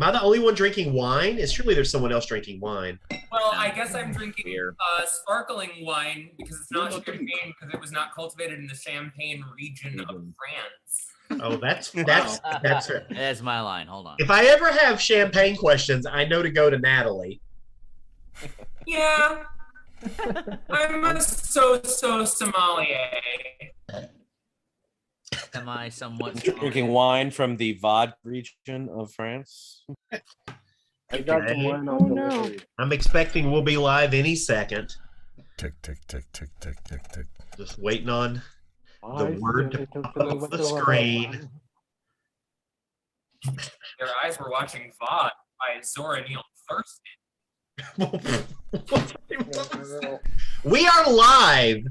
Am I the only one drinking wine? Surely there's someone else drinking wine. Well, I guess I'm drinking sparkling wine because it's not champagne because it was not cultivated in the Champagne region of France. Oh, that's right. That's my line. Hold on. If I ever have champagne questions, I know to go to Natalie. Yeah. I'm a sommelier. Am I somewhat drinking wine from the Vaud region of France? I got the wine on delivery. I'm expecting we'll be live any second. Tick, tick, tick, tick, tick, tick, tick. Just waiting on the word to pop off the screen. Your eyes were watching VOD by Zora Neale Thurston. We are live.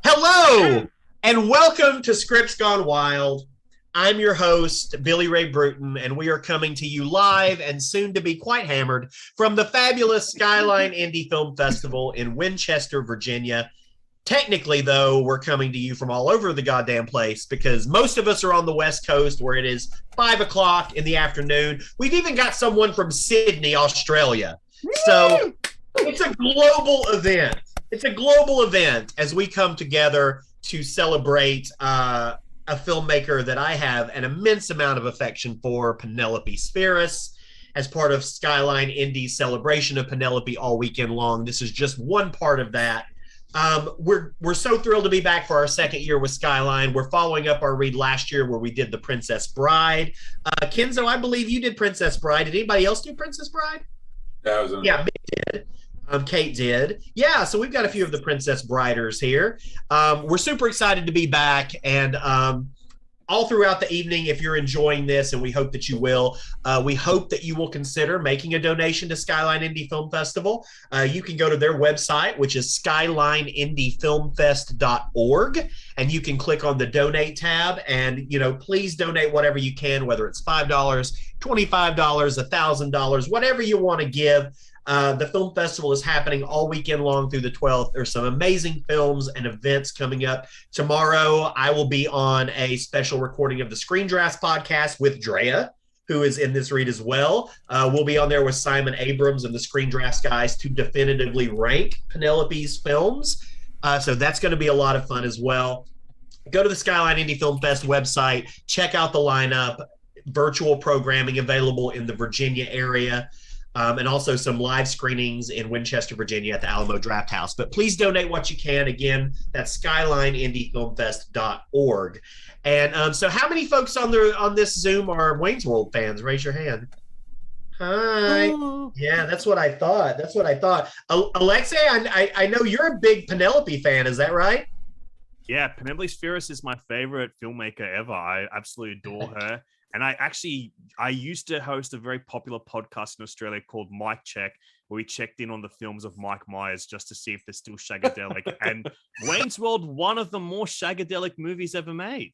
Hello, and welcome to Scripts Gone Wild. I'm your host, Billy Ray Bruton, and we are coming to you live and soon to be quite hammered from the fabulous Skyline Indie Film Festival in Winchester, Virginia. Technically, though, we're coming to you from all over the goddamn place because most of us are on the West Coast where it is 5 o'clock in the afternoon. We've even got someone from Sydney, Australia. So it's a global event. It's a global event as we come together to celebrate a filmmaker that I have an immense amount of affection for, Penelope Spheeris, as part of Skyline Indie's celebration of Penelope all weekend long. This is just one part of that. We're so thrilled to be back for our second year with Skyline. We're following up our read last year where we did The Princess Bride. Kenzo, I believe you did Princess Bride. Did anybody else do Princess Bride? Yeah, Mick did. Kate did. Yeah, so we've got a few of the Princess Briders here. We're super excited to be back, and all throughout the evening, if you're enjoying this, and we hope that you will, we hope that you will consider making a donation to Skyline Indie Film Festival. You can go to their website, which is skylineindiefilmfest.org, and you can click on the donate tab, and please donate whatever you can, whether it's $5, $25, $1,000, whatever you want to give. The film festival is happening all weekend long through the 12th. There's some amazing films and events coming up. Tomorrow, I will be on a special recording of the Screen Drafts podcast with Drea, who is in this read as well. We'll be on there with Simon Abrams and the Screen Drafts guys to definitively rank Penelope's films. So that's going to be a lot of fun as well. Go to the Skyline Indie Film Fest website. Check out the lineup. Virtual programming available in the Virginia area. And also some live screenings in Winchester, Virginia at the Alamo Draft House. But please donate what you can. Again, that's skylineindiefilmfest.org. And so how many folks on this Zoom are Wayne's World fans? Raise your hand. Hi. Ooh. Yeah, that's what I thought. Alexei, I know you're a big Penelope fan. Is that right? Yeah, Penelope Spheeris is my favorite filmmaker ever. I absolutely adore her. And I used to host a very popular podcast in Australia called Mike Check, where we checked in on the films of Mike Myers just to see if they're still shagadelic. And Wayne's World, one of the more shagadelic movies ever made.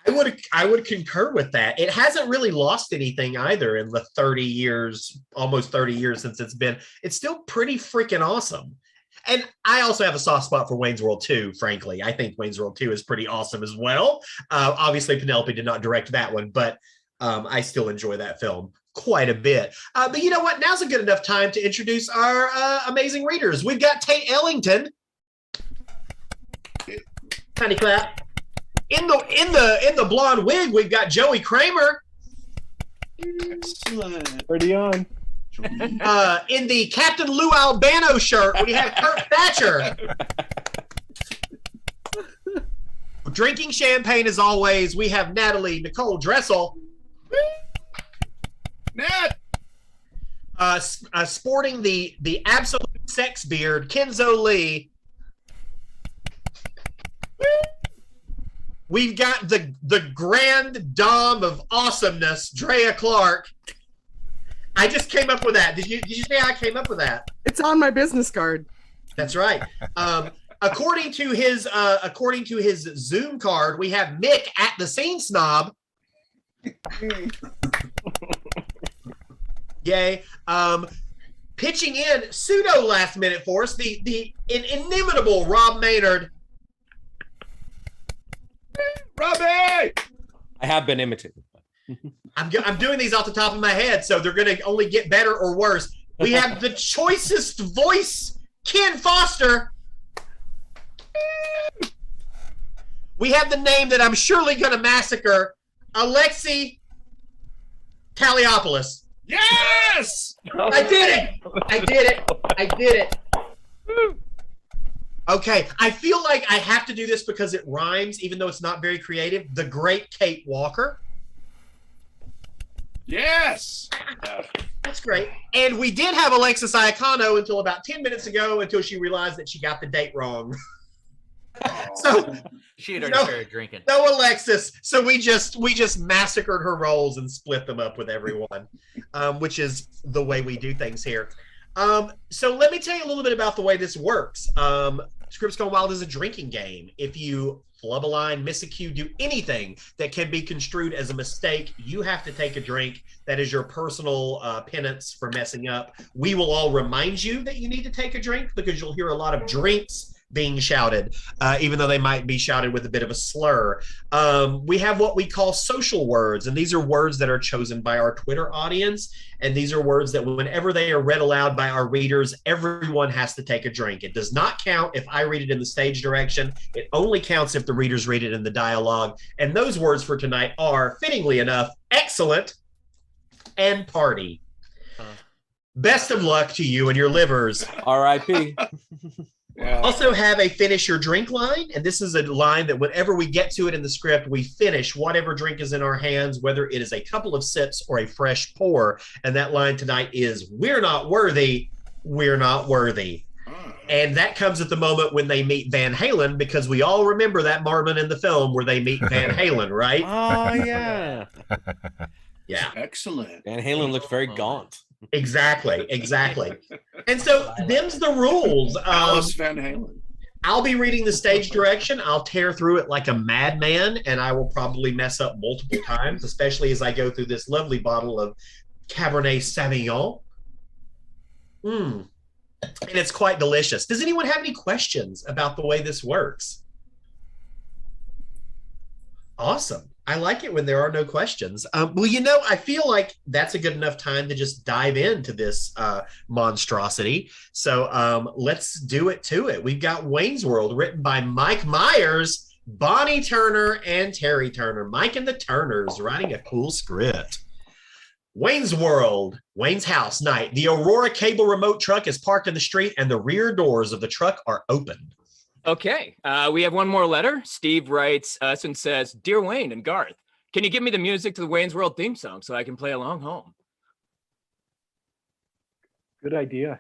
I would concur with that. It hasn't really lost anything either in the almost 30 years since it's still pretty freaking awesome. And I also have a soft spot for Wayne's World 2, frankly. I think Wayne's World 2 is pretty awesome as well. Obviously, Penelope did not direct that one, but I still enjoy that film quite a bit. But you know what? Now's a good enough time to introduce our amazing readers. We've got Tate Ellington. Tiny clap. In the blonde wig, we've got Joey Cramer. Excellent. Pretty on. In the Captain Lou Albano shirt, we have Kirk Thatcher. Drinking champagne as always, we have Natalie, Nicole, Dressel. Nat! Sporting the absolute sex beard, Kenzo Lee. We've got the grand dame of awesomeness, Drea Clark. I just came up with that. Did you say I came up with that? It's on my business card. That's right. According to his Zoom card, we have Mick at the Scene Snob. Yay. Pitching in pseudo last minute for us, the inimitable Robb Maynard. Robbie! I have been imitated. I'm doing these off the top of my head, so they're going to only get better or worse. We have the choicest voice, Ken Foster. We have the name that I'm surely going to massacre, Alexei Taliopolous. Yes! I did it. Okay, I feel like I have to do this because it rhymes, even though it's not very creative. The great Kate Walker. Yes! That's great. And we did have Alexis Iacano until about 10 minutes ago, until she realized that she got the date wrong. So She had already started drinking. no Alexis. So we just massacred her roles and split them up with everyone, which is the way we do things here. So let me tell you a little bit about the way this works. Scripts Gone Wild is a drinking game. If you flub a line, miss a cue, do anything that can be construed as a mistake, you have to take a drink. That is your personal penance for messing up. We will all remind you that you need to take a drink because you'll hear a lot of drinks being shouted, even though they might be shouted with a bit of a slur. We have what we call social words, and these are words that are chosen by our Twitter audience, and these are words that whenever they are read aloud by our readers, everyone has to take a drink. It does not count if I read it in the stage direction. It only counts if the readers read it in the dialogue, and those words for tonight are, fittingly enough, excellent and party. Best of luck to you and your livers. R.I.P. Yeah. Also have a finish your drink line, and this is a line that whenever we get to it in the script, we finish whatever drink is in our hands, whether it is a couple of sips or a fresh pour. And that line tonight is, we're not worthy, we're not worthy. And that comes at the moment when they meet Van Halen, because we all remember that moment in the film where they meet Van Halen, right? Oh, yeah. Yeah. Excellent. Van Halen looked very gaunt. Exactly. And so them's the rules. Alice Van Halen. I'll be reading the stage direction. I'll tear through it like a madman, and I will probably mess up multiple times, especially as I go through this lovely bottle of Cabernet Sauvignon. And it's quite delicious. Does anyone have any questions about the way this works? Awesome. I like it when there are no questions. Well, I feel like that's a good enough time to just dive into this monstrosity. So let's do it to it. We've got Wayne's World, written by Mike Myers, Bonnie Turner, and Terry Turner. Mike and the Turners writing a cool script. Wayne's World, Wayne's house, night. The Aurora cable remote truck is parked in the street, and the rear doors of the truck are open. Okay, we have one more letter. Steve writes us and says, Dear Wayne and Garth, can you give me the music to the Wayne's World theme song so I can play along home? Good idea.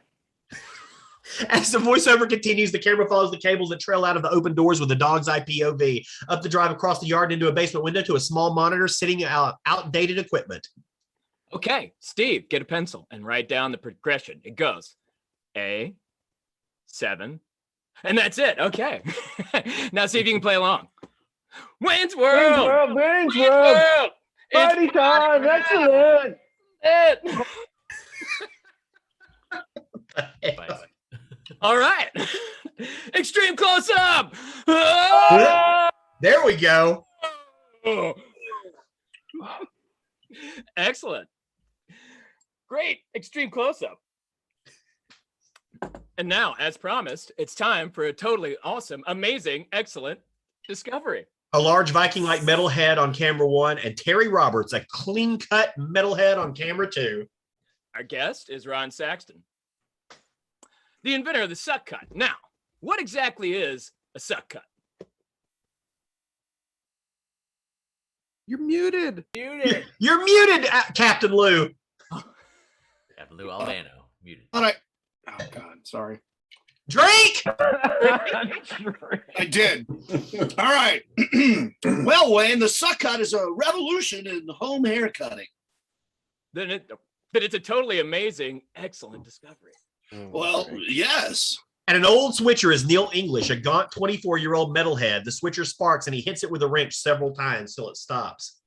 As the voiceover continues, the camera follows the cables that trail out of the open doors with the dog's eye POV, up the drive across the yard into a basement window to a small monitor sitting out outdated equipment. Okay, Steve, get a pencil and write down the progression. It goes A, 7, and that's it. Okay. Now see if you can play along. Wayne's World! Wayne's World! Party time! Excellent! All right. Extreme close up. There we go. Excellent. Great. Extreme close up. And now, as promised, it's time for a totally awesome, amazing, excellent discovery. A large Viking-like metalhead on camera 1, and Terry Roberts, a clean-cut metalhead on camera 2. Our guest is Ron Saxton, the inventor of the suck cut. Now, what exactly is a suck cut? You're muted. You're muted, Captain Lou. Captain Lou Albano, muted. All right. Oh, God. Sorry. Drake! I did. All right. Well, Wayne, the suck cut is a revolution in home hair cutting. Then it's a totally amazing, excellent discovery. Well, yes. And an old switcher is Neil English, a gaunt 24-year-old metalhead. The switcher sparks, and he hits it with a wrench several times till it stops.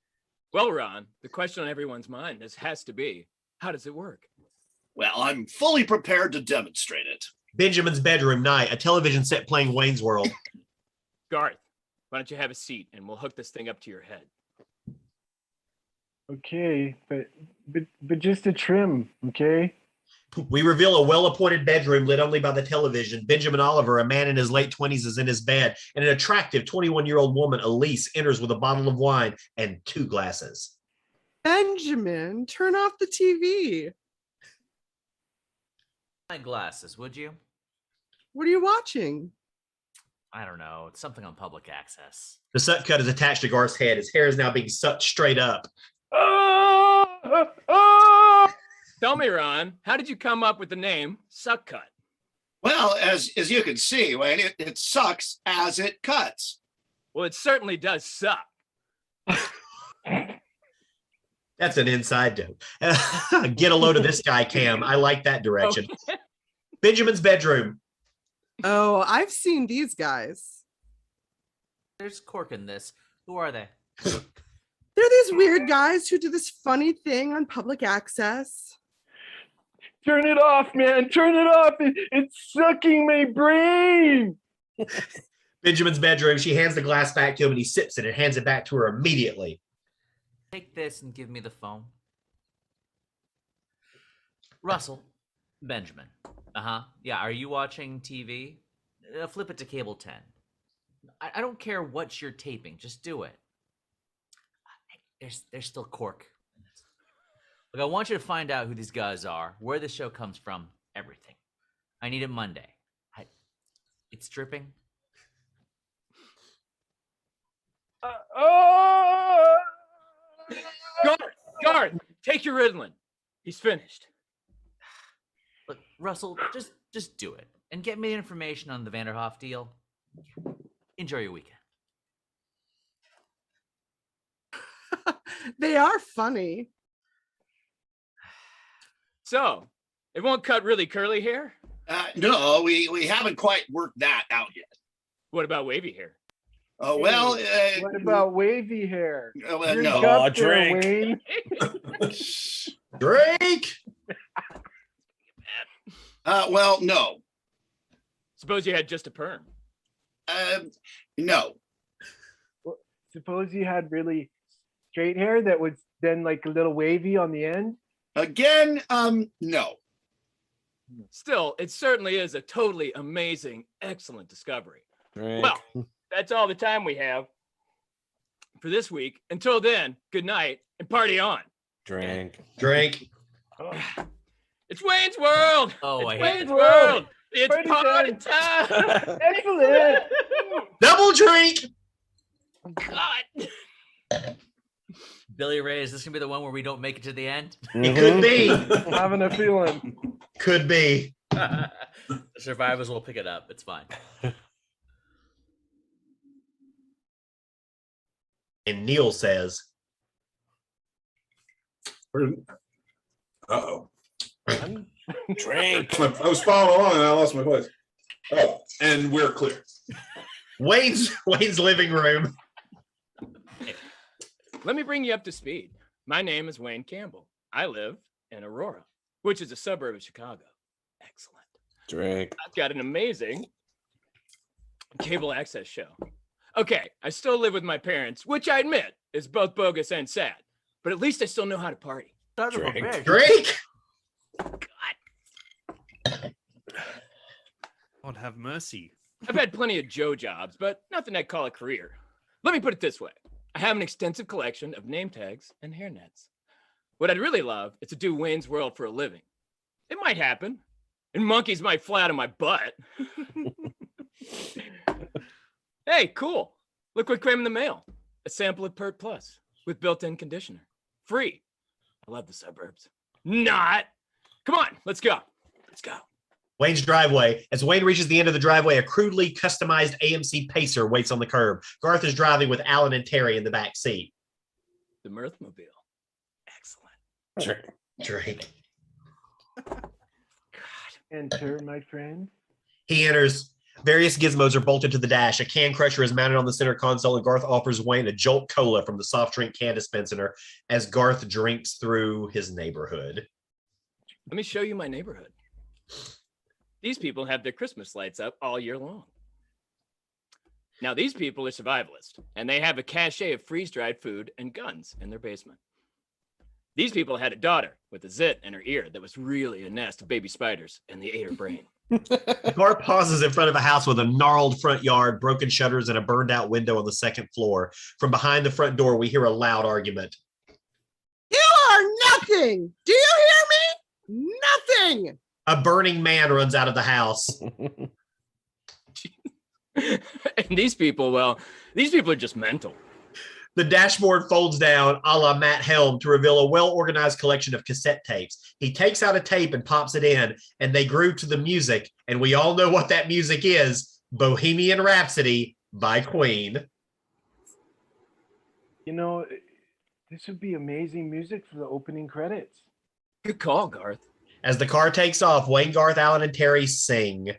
Well, Ron, the question on everyone's mind has to be, how does it work? Well, I'm fully prepared to demonstrate it. Benjamin's bedroom, night. A television set playing Wayne's World. Garth, why don't you have a seat, and we'll hook this thing up to your head. Okay, but just a trim, okay? We reveal a well-appointed bedroom lit only by the television. Benjamin Oliver, a man in his late 20s, is in his bed, and an attractive 21-year-old woman, Elise, enters with a bottle of wine and 2 glasses. Benjamin, turn off the TV. My glasses, would you? What are you watching? I don't know. It's something on public access. The suck cut is attached to Garth's head. His hair is now being sucked straight up. Tell me, Ron, how did you come up with the name Suck Cut? Well, as you can see, Wayne, it sucks as it cuts. Well, it certainly does suck. That's an inside joke. Get a load of this guy, Cam. I like that direction. Okay. Benjamin's bedroom. Oh, I've seen these guys. There's Cork in this. Who are they? They're these weird guys who do this funny thing on public access. Turn it off, man. Turn it off. It's sucking my brain. Benjamin's bedroom. She hands the glass back to him and he sips it and hands it back to her immediately. Take this and give me the phone. Russell, Benjamin. Yeah, are you watching TV? Flip it to cable 10. I don't care what you're taping. Just do it. There's still Cork. Look, I want you to find out who these guys are, where the show comes from, everything. I need it Monday. It's dripping. Guard, take your Ritalin. He's finished. Look, Russell, just do it and get me the information on the Vanderhoff deal. Enjoy your weekend. They are funny. So, it won't cut really curly hair? No, we haven't quite worked that out yet. What about wavy hair? Oh, well. What about wavy hair? You're no. up there, Wayne. Drake. Well, no. Suppose you had just a perm. No. Well, suppose you had really straight hair that was then like a little wavy on the end? Again, no. Still, it certainly is a totally amazing, excellent discovery. Drink. Well, that's all the time we have for this week. Until then, good night and party on. Drink. It's Wayne's World. Oh, I It's hate Wayne's it. World. It's Party party time. Excellent. Double drink. God. Billy Ray, is this gonna be the one where we don't make it to the end? It could be. Having a feeling. Could be. The survivors will pick it up. It's fine. And Neil says, Uh-oh. Drink. I was following along and I lost my place. Oh, and we're clear. Wayne's living room. Let me bring you up to speed. My name is Wayne Campbell. I live in Aurora, which is a suburb of Chicago. Excellent. Drink. I've got an amazing cable access show. Okay, I still live with my parents, which I admit is both bogus and sad, but at least I still know how to party. Drink. Drake. God have mercy. I've had plenty of Joe jobs, but nothing I'd call a career. Let me put it this way. I have an extensive collection of name tags and hairnets. What I'd really love is to do Wayne's World for a living. It might happen, and monkeys might fly out of my butt. Hey, cool. Look what came in the mail. A sample of Pert Plus with built-in conditioner. Free. I love the suburbs. Not. Come on, let's go. Let's go. Wayne's driveway. As Wayne reaches the end of the driveway, a crudely customized AMC Pacer waits on the curb. Garth is driving with Alan and Terry in the back seat. The Mirthmobile. Excellent. Drake. Enter, my friend. He enters. Various gizmos are bolted to the dash. A can crusher is mounted on the center console, and Garth offers Wayne a Jolt Cola from the soft drink can dispenser as Garth drinks through his neighborhood. Let me show you my neighborhood. These people have their Christmas lights up all year long. Now, these people are survivalists, and they have a cache of freeze-dried food and guns in their basement. These people had a daughter with a zit in her ear that was really a nest of baby spiders, and they ate her brain. The car pauses in front of a house with a gnarled front yard, broken shutters, and a burned out window on the second floor. From behind the front door, we hear a loud argument. You are nothing. Do you hear me? Nothing. A burning man runs out of the house. And these people are just mental. The dashboard folds down a la Matt Helm to reveal a well-organized collection of cassette tapes. He takes out a tape and pops it in, and they groove to the music, and we all know what that music is, Bohemian Rhapsody by Queen. You know, this would be amazing music for the opening credits. Good call, Garth. As the car takes off, Wayne, Garth, Allen, and Terry sing.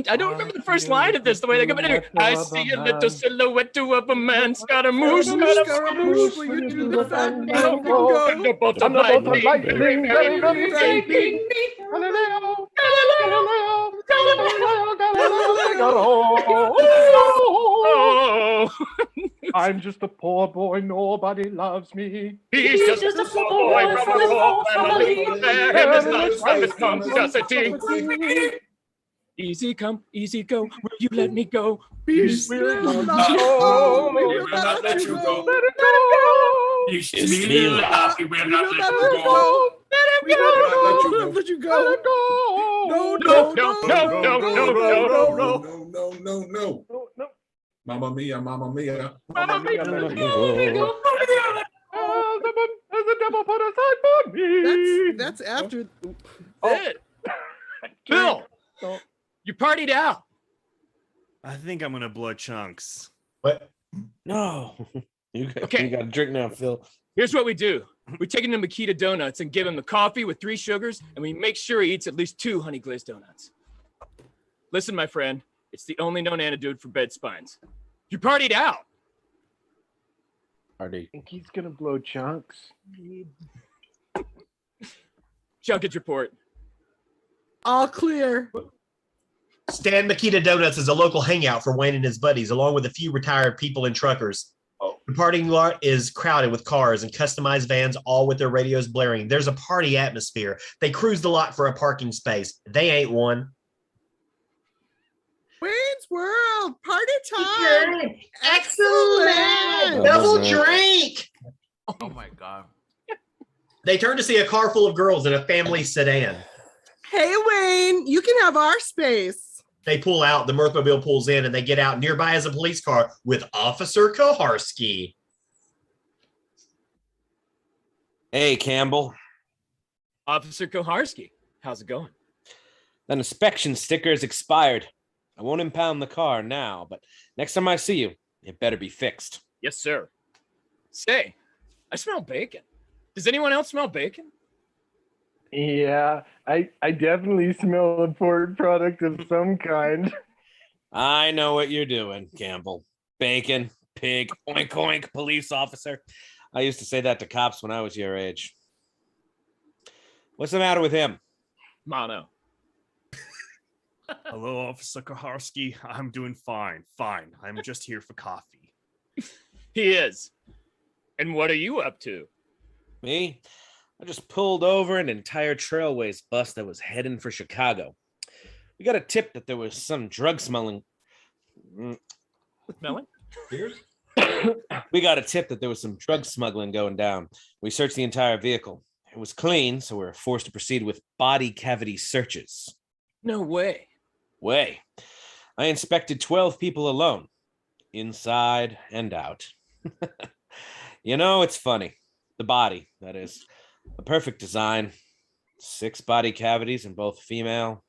I don't remember the first line of this, the way they come in here. I see a little silhouette of a man, Scaramouche, Scaramouche. Will you do the fat man go? Thunderbolt of lightning, Galileo, I'm just a poor boy, nobody loves me. He's just a poor boy from a poor family. There is not some monstrosity. Easy come, easy go. Will you let me go? Peace will not go. We will not let you go. Let it go. Peace will not. We will not let you go. Let it go. Let you go. Let it go. No. No. Mamma mia, mamma mia. Mamma mia. As the devil put aside for me. That's after. Bill, you partied out. I think I'm gonna blow chunks. What? No. You got to drink now, Phil. Here's what we do. We take him to Makita Donuts and give him the coffee with 3 sugars, and we make sure he eats at least 2 honey glazed donuts. Listen, my friend, it's the only known antidote for bed spines. You partied out. I think he's gonna blow chunks. Junkets report. All clear. Stan Makita Donuts is a local hangout for Wayne and his buddies, along with a few retired people and truckers. The parking lot is crowded with cars and customized vans, all with their radios blaring. There's a party atmosphere. They cruise the lot for a parking space. They ain't one. Wayne's World, party time. Excellent. Double drink. Oh my God. They turn to see a car full of girls in a family sedan. Hey, Wayne, you can have our space. They pull out, the Mirthmobile pulls in, and they get out. Nearby is a police car with Officer Koharski. Hey, Campbell. Officer Koharski, how's it going? That inspection sticker is expired. I won't impound the car now, but next time I see you, it better be fixed. Yes, sir. Say, I smell bacon. Does anyone else smell bacon? Yeah, I definitely smell a pork product of some kind. I know what you're doing, Campbell. Bacon, pig, oink oink, police officer. I used to say that to cops when I was your age. What's the matter with him? Mono. Hello, Officer Koharski. I'm doing fine. I'm just here for coffee. He is. And what are you up to? Me? I just pulled over an entire Trailways bus that was heading for Chicago. We got a tip that there was some drug smuggling. Melon? We got a tip that there was some drug smuggling going down. We searched the entire vehicle. It was clean, so we were forced to proceed with body cavity searches. No way. I inspected 12 people alone, inside and out. You know, it's funny. The body, that is. A perfect design. 6 body cavities in both female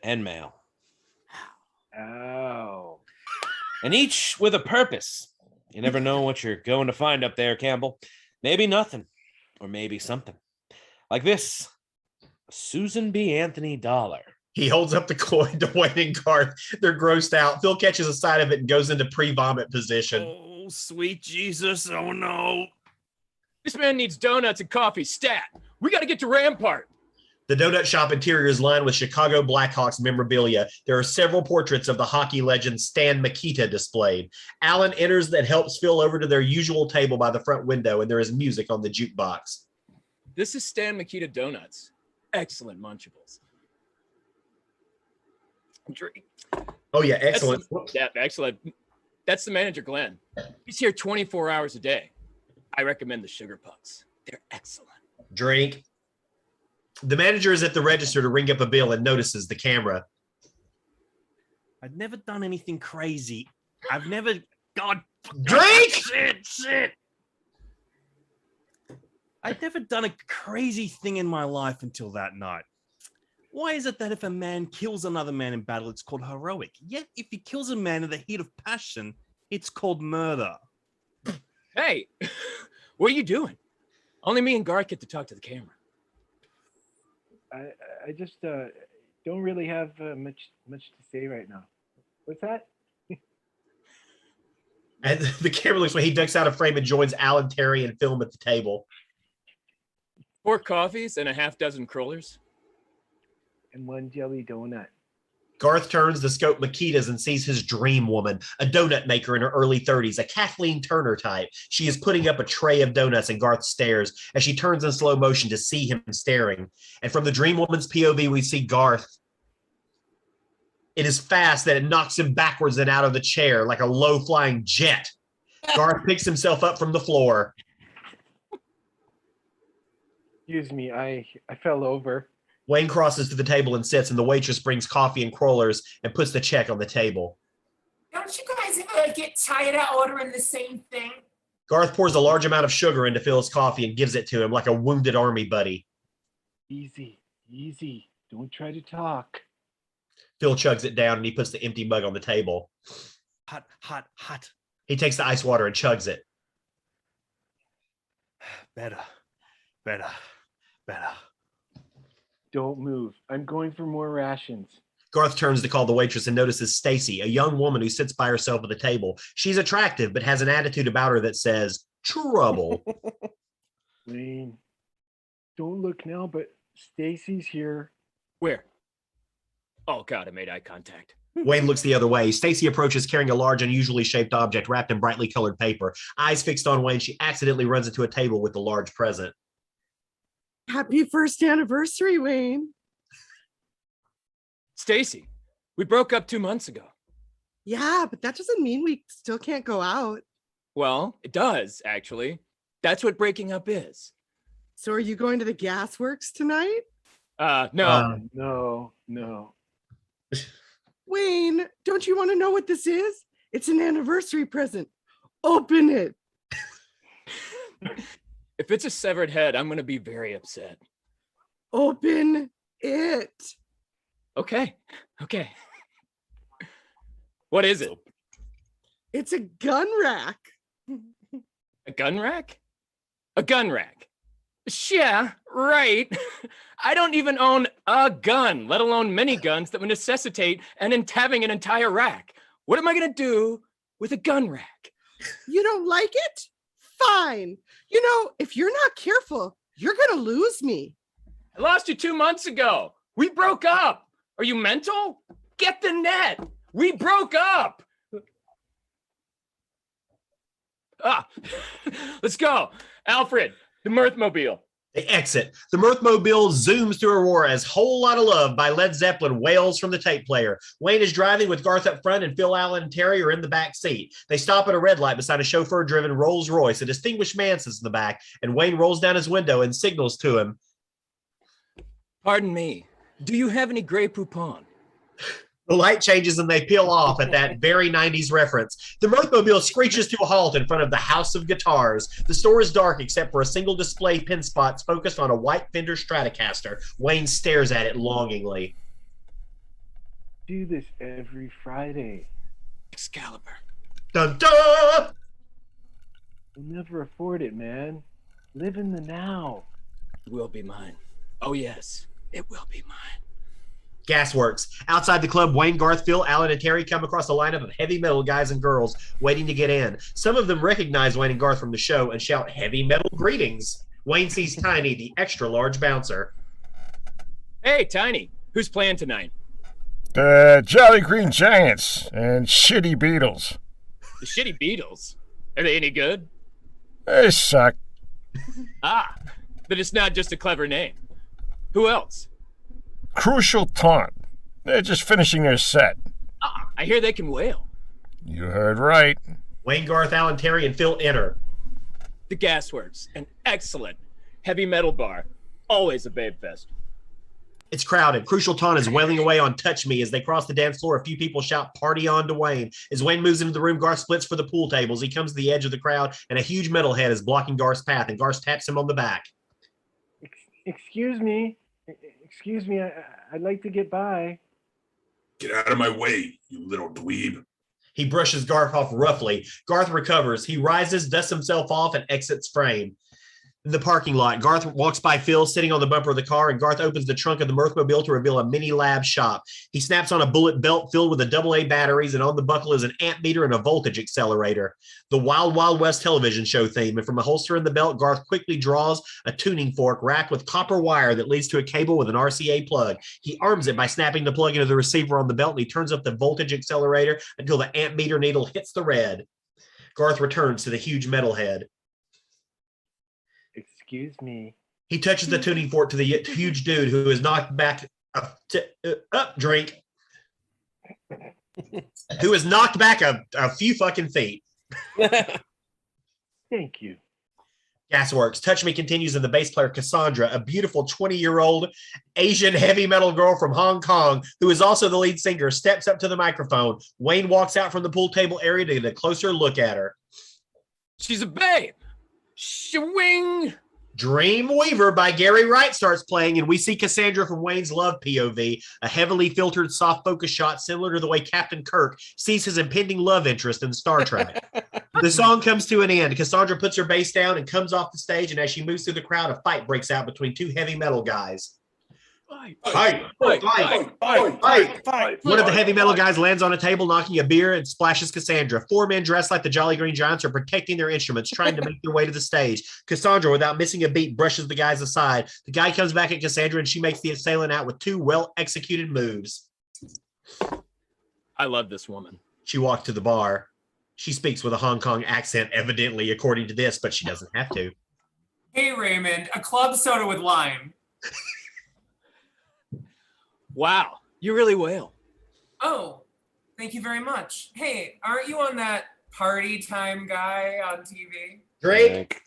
and male. Oh. And each with a purpose. You never know what you're going to find up there, Campbell. Maybe nothing, or maybe something. Like this, Susan B. Anthony dollar. He holds up the coin to Wayne and Garth. They're grossed out. Phil catches a side of it and goes into pre-vomit position. Oh, sweet Jesus. Oh, no. This man needs donuts and coffee stat. We got to get to Rampart. The donut shop interior is lined with Chicago Blackhawks memorabilia. There are several portraits of the hockey legend Stan Mikita displayed. Alan enters and helps Phil over to their usual table by the front window, and there is music on the jukebox. This is Stan Mikita Donuts. Excellent Munchables. Drink. Oh, yeah, excellent. Excellent. That's the manager, Glenn. He's here 24 hours a day. I recommend the Sugar Pucks. They're excellent. Drink. The manager is at the register to ring up a bill and notices the camera. I've never done anything crazy. I've never... God. Drink! Shit. I've never done a crazy thing in my life until that night. Why is it that if a man kills another man in battle, it's called heroic? Yet if he kills a man in the heat of passion, it's called murder. Hey, what are you doing? Only me and Garth get to talk to the camera. I just don't really have much to say right now. What's that? And the camera looks when he ducks out of frame and joins Alan, Terry, and Phil at the table. 4 coffees and a half dozen crawlers. And 1 jelly donut. Garth turns to scope Makita's and sees his dream woman, a donut maker in her early 30s, a Kathleen Turner type. She is putting up a tray of donuts, and Garth stares as she turns in slow motion to see him staring. And from the dream woman's POV, we see Garth. It is fast that it knocks him backwards and out of the chair like a low-flying jet. Garth picks himself up from the floor. Excuse me, I fell over. Wayne crosses to the table and sits, and the waitress brings coffee and crawlers and puts the check on the table. Don't you guys ever get tired of ordering the same thing? Garth pours a large amount of sugar into Phil's coffee and gives it to him like a wounded army buddy. Easy. Don't try to talk. Phil chugs it down and he puts the empty mug on the table. Hot. He takes the ice water and chugs it. Better. Don't move. I'm going for more rations. Garth turns to call the waitress and notices Stacy, a young woman who sits by herself at the table. She's attractive, but has an attitude about her that says, trouble. Wayne, don't look now, but Stacy's here. Where? Oh, God, I made eye contact. Wayne looks the other way. Stacy approaches carrying a large, unusually shaped object wrapped in brightly colored paper. Eyes fixed on Wayne, she accidentally runs into a table with the large present. Happy first anniversary, Wayne. Stacy, we broke up 2 months ago. Yeah, but that doesn't mean we still can't go out. Well, it does, actually. That's what breaking up is. So are you going to the gasworks tonight? No. No. Wayne, don't you want to know what this is? It's an anniversary present. Open it. If it's a severed head, I'm going to be very upset. Open it. Okay. What is it? It's a gun rack. A gun rack? A gun rack. Yeah, right. I don't even own a gun, let alone many guns that would necessitate having an entire rack. What am I going to do with a gun rack? You don't like it? Fine. You know, if you're not careful, you're going to lose me. I lost you 2 months ago. We broke up. Are you mental? Get the net. We broke up. Let's go. Alfred, the Mirthmobile. They exit. The Mirthmobile zooms through Aurora as Whole Lotta Love by Led Zeppelin wails from the tape player. Wayne is driving with Garth up front, and Phil, Allen, and Terry are in the back seat. They stop at a red light beside a chauffeur-driven Rolls Royce. A distinguished man sits in the back, and Wayne rolls down his window and signals to him. Pardon me. Do you have any Grey Poupon? The light changes and they peel off at that very 90s reference. The Mirthmobile screeches to a halt in front of the House of Guitars. The store is dark except for a single display pin spots focused on a white Fender Stratocaster. Wayne stares at it longingly. Do this every Friday. Excalibur. Dun dun! You'll never afford it, man. Live in the now. It will be mine. Oh, yes. It will be mine. Gasworks. Outside the club, Wayne, Garth, Phil, Allen, and Terry come across a lineup of heavy metal guys and girls waiting to get in. Some of them recognize Wayne and Garth from the show and shout heavy metal greetings. Wayne sees Tiny, the extra large bouncer. Hey, Tiny, who's playing tonight? The Jolly Green Giants and Shitty Beatles. The Shitty Beatles? Are they any good? They suck. Ah, but it's not just a clever name. Who else? Crucial Taunt. They're just finishing their set. Ah, I hear they can wail. You heard right. Wayne, Garth, Alan, Terry, and Phil enter. The Gasworks, an excellent heavy metal bar. Always a babe fest. It's crowded. Crucial Taunt is wailing away on Touch Me. As they cross the dance floor, a few people shout party on to Wayne. As Wayne moves into the room, Garth splits for the pool tables. He comes to the edge of the crowd, and a huge metalhead is blocking Garth's path, and Garth taps him on the back. Excuse me. I'd like to get by. Get out of my way, you little dweeb. He brushes Garth off roughly. Garth recovers. He rises, dusts himself off, and exits frame. In the parking lot, Garth walks by Phil sitting on the bumper of the car, and Garth opens the trunk of the Mirthmobile to reveal a mini lab shop. He snaps on a bullet belt filled with the AA batteries, and on the buckle is an amp meter and a voltage accelerator. The Wild Wild West television show theme, and from a holster in the belt, Garth quickly draws a tuning fork wrapped with copper wire that leads to a cable with an RCA plug. He arms it by snapping the plug into the receiver on the belt, and he turns up the voltage accelerator until the amp meter needle hits the red. Garth returns to the huge metalhead. Excuse me. He touches the tuning fork to the huge dude who is knocked back drink. Who is knocked back a few fucking feet. Thank you. Gasworks. Touch Me continues, and the bass player Cassandra, a beautiful 20-year-old Asian heavy metal girl from Hong Kong, who is also the lead singer, steps up to the microphone. Wayne walks out from the pool table area to get a closer look at her. She's a babe. Swing. Dreamweaver by Gary Wright starts playing, and we see Cassandra from Wayne's Love POV, a heavily filtered soft focus shot similar to the way Captain Kirk sees his impending love interest in Star Trek. The song comes to an end. Cassandra puts her bass down and comes off the stage, and as she moves through the crowd, a fight breaks out between two heavy metal guys. Fight. One of the heavy metal guys lands on a table, knocking a beer and splashes Cassandra. Four men dressed like the Jolly Green Giants are protecting their instruments, trying to make their way to the stage. Cassandra, without missing a beat, brushes the guys aside. The guy comes back at Cassandra, and she makes the assailant out with two well-executed moves. I love this woman. She walks to the bar. She speaks with a Hong Kong accent, evidently, according to this, but she doesn't have to. Hey, Raymond, a club soda with lime. Wow, you really wail. Oh, thank you very much. Hey, aren't you on that party time guy on TV? Drake?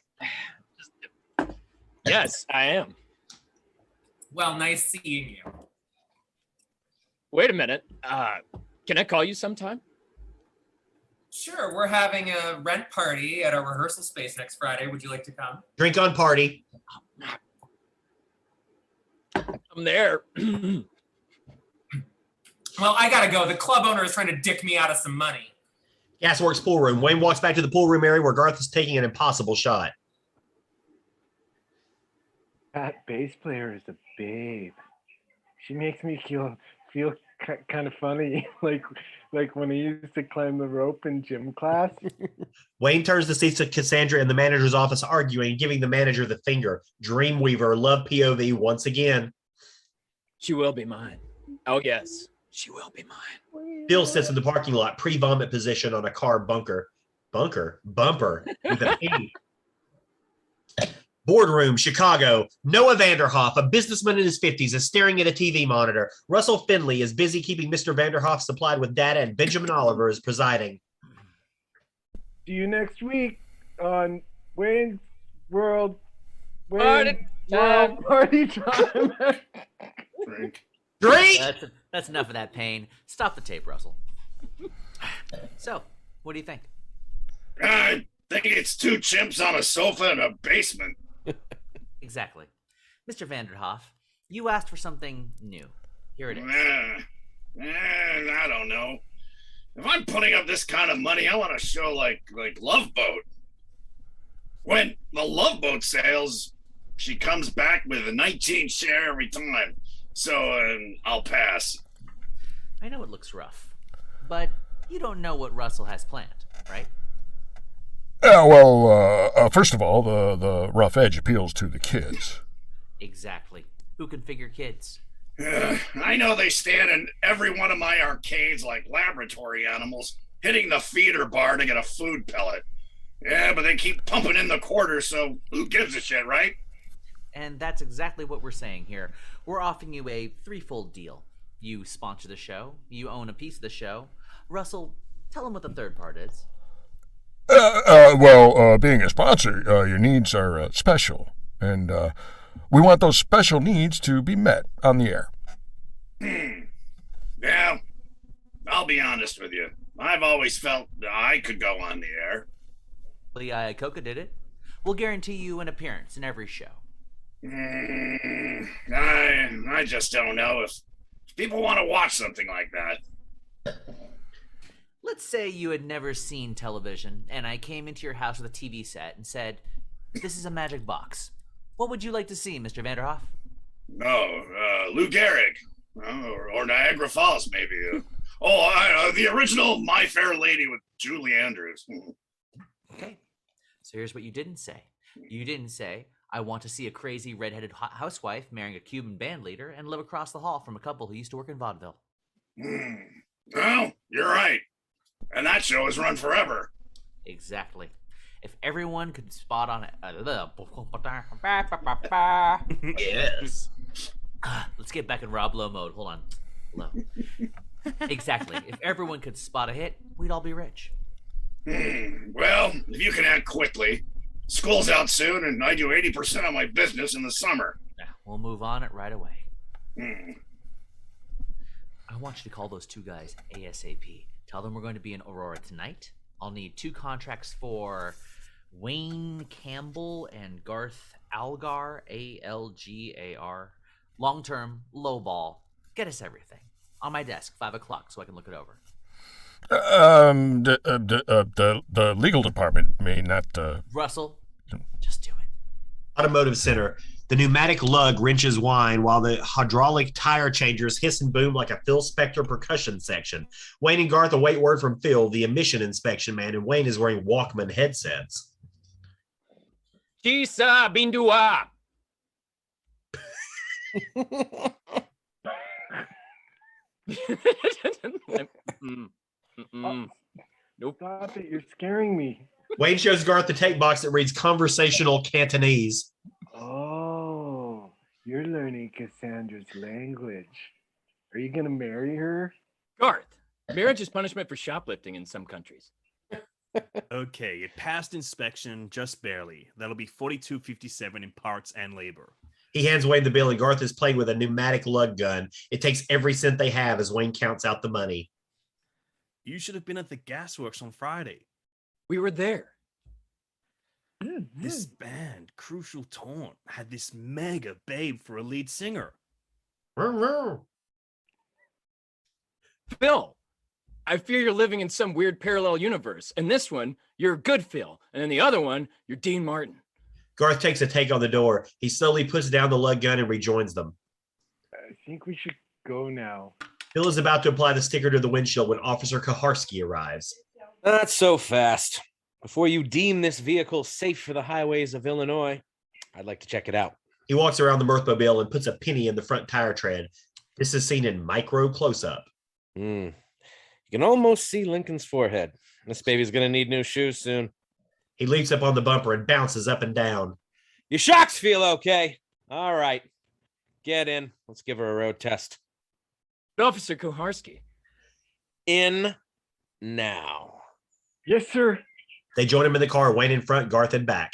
Yes, I am. Well, nice seeing you. Wait a minute. Can I call you sometime? Sure, we're having a rent party at our rehearsal space next Friday. Would you like to come? Drink on party. I'm there. Well, I gotta go. The club owner is trying to dick me out of some money. Gasworks pool room. Wayne walks back to the pool room area where Garth is taking an impossible shot. That bass player is a babe. She makes me feel kind of funny, like when I used to climb the rope in gym class. Wayne turns to see Cassandra in the manager's office arguing, giving the manager the finger. Dreamweaver, love POV once again. She will be mine. Oh, yes. She will be mine. Bill sits in the parking lot, pre-vomit position on a car bumper with a P. Boardroom, Chicago. Noah Vanderhoff, a businessman in his 50s, is staring at a TV monitor. Russell Finley is busy keeping Mr. Vanderhoff supplied with data, and Benjamin Oliver is presiding. See you next week on Wayne's World. Party time. Party time. Drink! That's enough of that pain. Stop the tape, Russell. So, what do you think? I think it's two chimps on a sofa in a basement. Exactly. Mr. Vanderhoff, you asked for something new. Here it is. I don't know. If I'm putting up this kind of money, I want a show like Love Boat. When the Love Boat sails, she comes back with a 19 share every time. So I'll pass. I know it looks rough, but you don't know what Russell has planned, right? First of all, the rough edge appeals to the kids. Exactly. Who can figure kids? I know they stand in every one of my arcades like laboratory animals, hitting the feeder bar to get a food pellet. Yeah, but they keep pumping in the quarters, so who gives a shit, right? And that's exactly what we're saying here. We're offering you a threefold deal. You sponsor the show, you own a piece of the show. Russell, tell them what the third part is. Being a sponsor, your needs are special, and we want those special needs to be met on the air. Yeah, I'll be honest with you. I've always felt I could go on the air. The Coca did it. We'll guarantee you an appearance in every show. I just don't know if people want to watch something like that. Let's say you had never seen television, and I came into your house with a TV set and said, "This is a magic box. What would you like to see, Mr. Vanderhoff?" Lou Gehrig. Or Niagara Falls, maybe. The original My Fair Lady with Julie Andrews. Okay, so here's what you didn't say. You didn't say, "I want to see a crazy redheaded housewife marrying a Cuban band leader and live across the hall from a couple who used to work in vaudeville." Well, you're right. And that show is run forever. Exactly. If everyone could spot on it. Yes. Let's get back in Robb Low mode. Hold on. Low. Exactly. If everyone could spot a hit, we'd all be rich. Well, if you can act quickly. School's out soon, and I do 80% of my business in the summer. Yeah, we'll move on it right away. I want you to call those two guys ASAP. Tell them we're going to be in Aurora tonight. I'll need 2 contracts for Wayne Campbell and Garth Algar, Algar. Long-term, low ball. Get us everything. On my desk, 5 o'clock, so I can look it over. The legal department may not. Russell, just do it. Automotive Center. The pneumatic lug wrenches whine while the hydraulic tire changers hiss and boom like a Phil Spector percussion section. Wayne and Garth await word from Phil, the emission inspection man, and Wayne is wearing Walkman headsets. Chisa Bindua. Nope. Stop it, you're scaring me. Wayne shows Garth the tape box that reads conversational Cantonese. Oh, you're learning Cassandra's language. Are you gonna marry her? Garth, marriage is punishment for shoplifting in some countries. Okay, it passed inspection just barely. That'll be $42.57 in parts and labor. He hands Wayne the bill, and Garth is playing with a pneumatic lug gun. It takes every cent they have as Wayne counts out the money. You should have been at the gasworks on Friday. We were there. This band, Crucial Taunt, had this mega babe for a lead singer. Phil, I fear you're living in some weird parallel universe. In this one, you're good Phil. And in the other one, you're Dean Martin. Garth takes a take on the door. He slowly puts down the lug gun and rejoins them. I think we should go now. Phil is about to apply the sticker to the windshield when Officer Kaharski arrives. Not so fast. Before you deem this vehicle safe for the highways of Illinois, I'd like to check it out. He walks around the Mirthmobile and puts a penny in the front tire tread. This is seen in micro close-up. You can almost see Lincoln's forehead. This baby's going to need new shoes soon. He leaps up on the bumper and bounces up and down. Your shocks feel okay. All right. Get in. Let's give her a road test. Officer Koharski. In now. Yes, sir. They join him in the car, Wayne in front, Garth in back.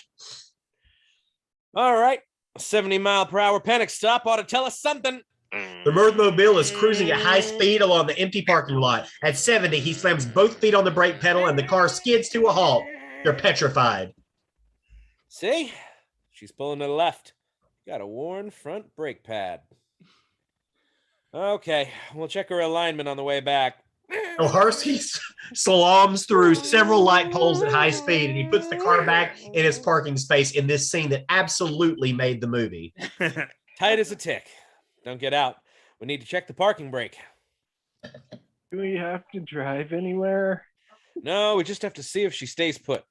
All right. A 70-mile-per-hour panic stop ought to tell us something. The Mirthmobile is cruising at high speed along the empty parking lot. At 70, he slams both feet on the brake pedal and the car skids to a halt. They're petrified. See? She's pulling to the left. Got a worn front brake pad. Okay, we'll check her alignment on the way back. Koharski slaloms through several light poles at high speed, and he puts the car back in its parking space in this scene that absolutely made the movie. Tight as a tick. Don't get out. We need to check the parking brake. Do we have to drive anywhere? No, we just have to see if she stays put.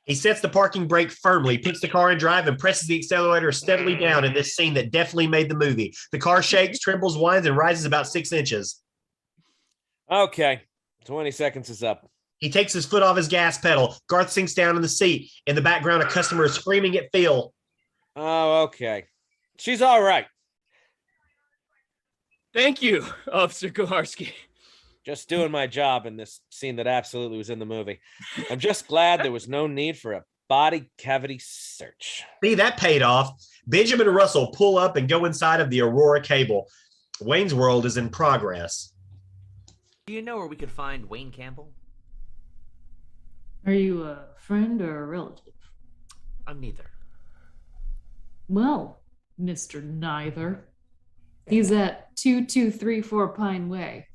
He sets the parking brake firmly, picks the car in drive, and presses the accelerator steadily down in this scene that definitely made the movie. The car shakes, trembles, whines, and rises about 6 inches. Okay, 20 seconds is up. He takes his foot off his gas pedal. Garth sinks down in the seat. In the background, a customer is screaming at Phil. Oh, okay. She's all right. Thank you, Officer Koharski. Just doing my job in this scene that absolutely was in the movie. I'm just glad there was no need for a body cavity search. See, that paid off. Benjamin and Russell pull up and go inside of the Aurora cable. Wayne's World is in progress. Do you know where we could find Wayne Campbell? Are you a friend or a relative? I'm neither. Well, Mr. Neither. He's at 2234 Pine Way.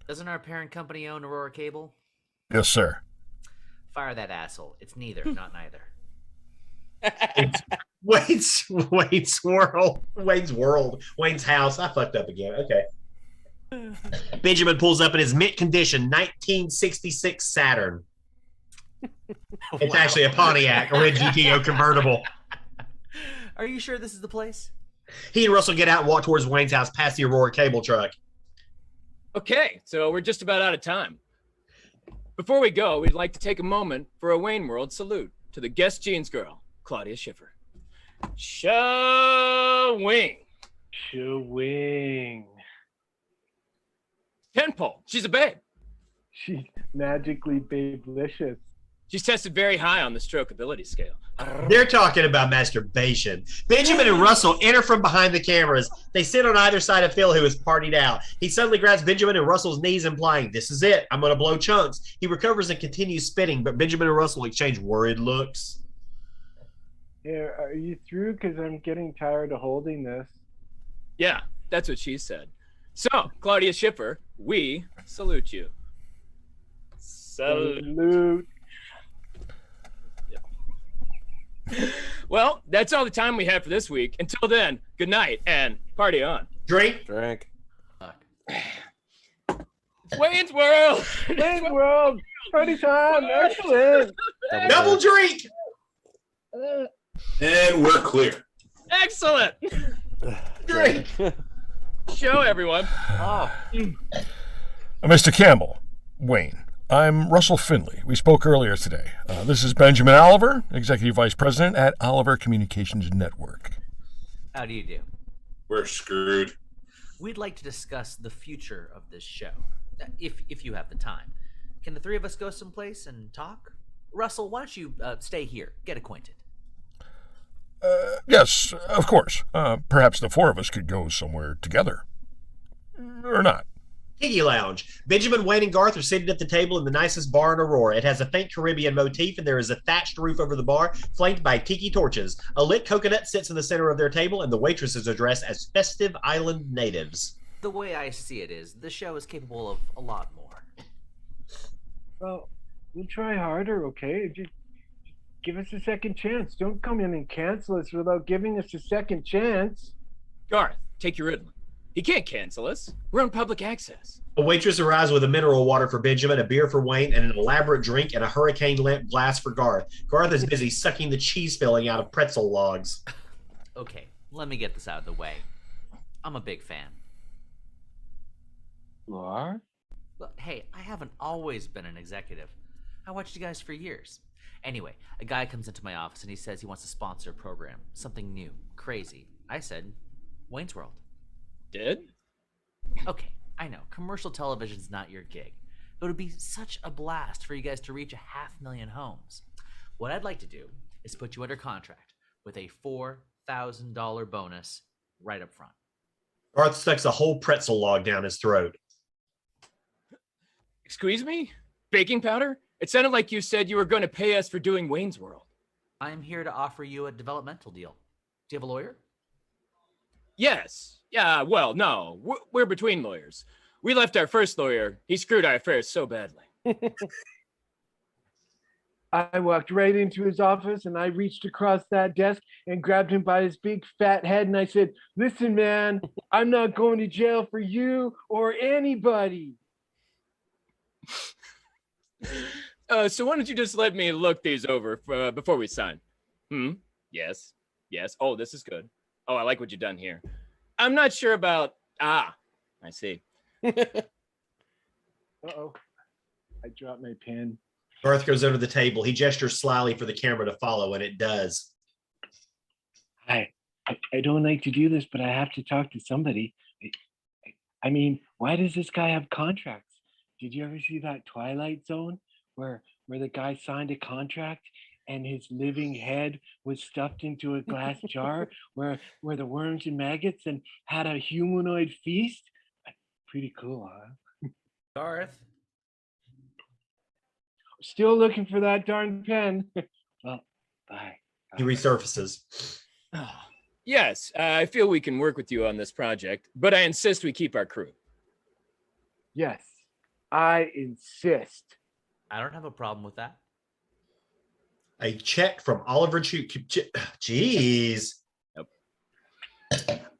Doesn't our parent company own Aurora Cable? Yes, sir. Fire that asshole. It's neither, not neither. It's Wayne's World, Wayne's house. I fucked up again. Okay. Benjamin pulls up in his mint condition 1966 Saturn. It's actually a Pontiac or a GTO convertible. Are you sure this is the place? He and Russell get out and walk towards Wayne's house past the Aurora cable truck. Okay, so we're just about out of time. Before we go, we'd like to take a moment for a Wayne World salute to the guest jeans girl, Claudia Schiffer. Showing. Showing. Tenpole. She's a babe. She's magically babelicious. She's tested very high on the stroke ability scale. They're talking about masturbation. Benjamin and Russell enter from behind the cameras. They sit on either side of Phil, who is partied out. He suddenly grabs Benjamin and Russell's knees, implying, "This is it. I'm going to blow chunks." He recovers and continues spitting, but Benjamin and Russell exchange worried looks. Yeah, are you through? Because I'm getting tired of holding this. Yeah, that's what she said. So, Claudia Schiffer, we salute you. Salute. Well, that's all the time we have for this week. Until then, good night and party on. Drink. Wayne's World. Wayne's World. Party time. Excellent. Double drink. And we're clear. Excellent. Drink. Show everyone. Mr. Campbell, Wayne, I'm Russell Finley. We spoke earlier today. This is Benjamin Oliver, Executive Vice President at Oliver Communications Network. How do you do? We're screwed. We'd like to discuss the future of this show, if you have the time. Can the three of us go someplace and talk? Russell, why don't you stay here, get acquainted? Yes, of course. Perhaps the four of us could go somewhere together. Or not. Tiki Lounge. Benjamin, Wayne, and Garth are seated at the table in the nicest bar in Aurora. It has a faint Caribbean motif, and there is a thatched roof over the bar, flanked by tiki torches. A lit coconut sits in the center of their table, and the waitresses are dressed as festive island natives. The way I see it is, the show is capable of a lot more. Well, we'll try harder, okay? Just give us a second chance. Don't come in and cancel us without giving us a second chance. Garth, take your Ritalin. He can't cancel us. We're on public access. A waitress arrives with a mineral water for Benjamin, a beer for Wayne, and an elaborate drink and a hurricane lamp glass for Garth. Garth is busy sucking the cheese filling out of pretzel logs. Okay, let me get this out of the way. I'm a big fan. You are? Well, hey, I haven't always been an executive. I watched you guys for years. Anyway, a guy comes into my office and he says he wants to sponsor a program. Something new, crazy. I said, Wayne's World. Did? Okay, I know, commercial television's not your gig, but it would be such a blast for you guys to reach 500,000 homes. What I'd like to do is put you under contract with a $4,000 bonus right up front. Garth sticks a whole pretzel log down his throat. Excuse me? Baking powder? It sounded like you said you were going to pay us for doing Wayne's World. I'm here to offer you a developmental deal. Do you have a lawyer? Yes. Yeah, well, no. We're between lawyers. We left our first lawyer. He screwed our affairs so badly. I walked right into his office and I reached across that desk and grabbed him by his big fat head and I said, "Listen, man, I'm not going to jail for you or anybody." So why don't you just let me look these over before we sign? Yes. Oh, this is good. Oh, I like what you've done here. I'm not sure about... I see. Uh-oh. I dropped my pen. Garth goes under the table. He gestures slyly for the camera to follow, and it does. I don't like to do this, but I have to talk to somebody. I mean, why does this guy have contracts? Did you ever see that Twilight Zone where the guy signed a contract and his living head was stuffed into a glass jar where the worms and maggots and had a humanoid feast? Pretty cool, huh? Garth. Still looking for that darn pen. Well, bye. He resurfaces. Yes, I feel we can work with you on this project, but I insist we keep our crew. Yes, I insist. I don't have a problem with that. A check from Oliver Jeez. Nope.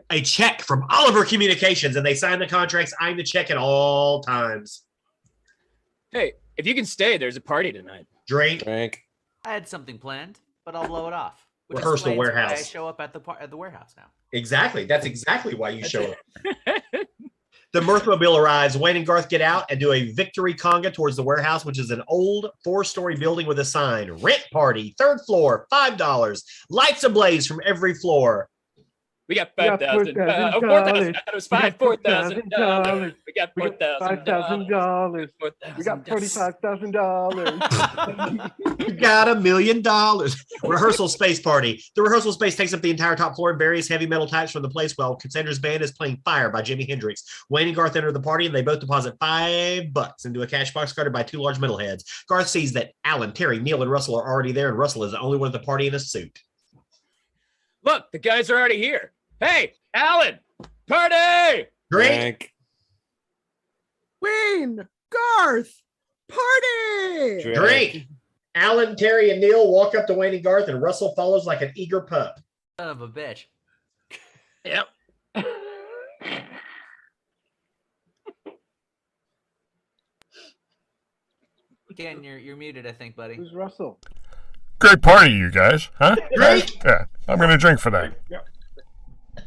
A check from Oliver Communications, and they sign the contracts, eyeing the check at all times. Hey, if you can stay, there's a party tonight. Drink. I had something planned, but I'll blow it off. Which Rehearsal explains why warehouse. I show up at the warehouse now. Exactly. That's exactly why you show up. The Mirthmobile arrives. Wayne and Garth get out and do a victory conga towards the warehouse, which is an old 4-story building with a sign. Rent party, 3rd floor, $5. Lights ablaze from every floor. We got $5,000. $4,000. It was $4,000. We got $4,000. We got $45,000. You got $1 million. Rehearsal space party. The rehearsal space takes up the entire top floor and various heavy metal types from the place while Cassandra's band is playing Fire by Jimi Hendrix. Wayne and Garth enter the party and they both deposit $5 into a cash box guarded by 2 large metalheads. Garth sees that Alan, Terry, Neil, and Russell are already there, and Russell is the only one at the party in a suit. Look, the guys are already here. Hey, Alan, party! Drink. Wayne, Garth, party! Drink. Alan, Terry, and Neil walk up to Wayne and Garth, and Russell follows like an eager pup. Son of a bitch. Yep. Ken, you're muted, I think, buddy. Who's Russell? Great party, you guys, huh? Drink. Yeah, I'm going to drink for that.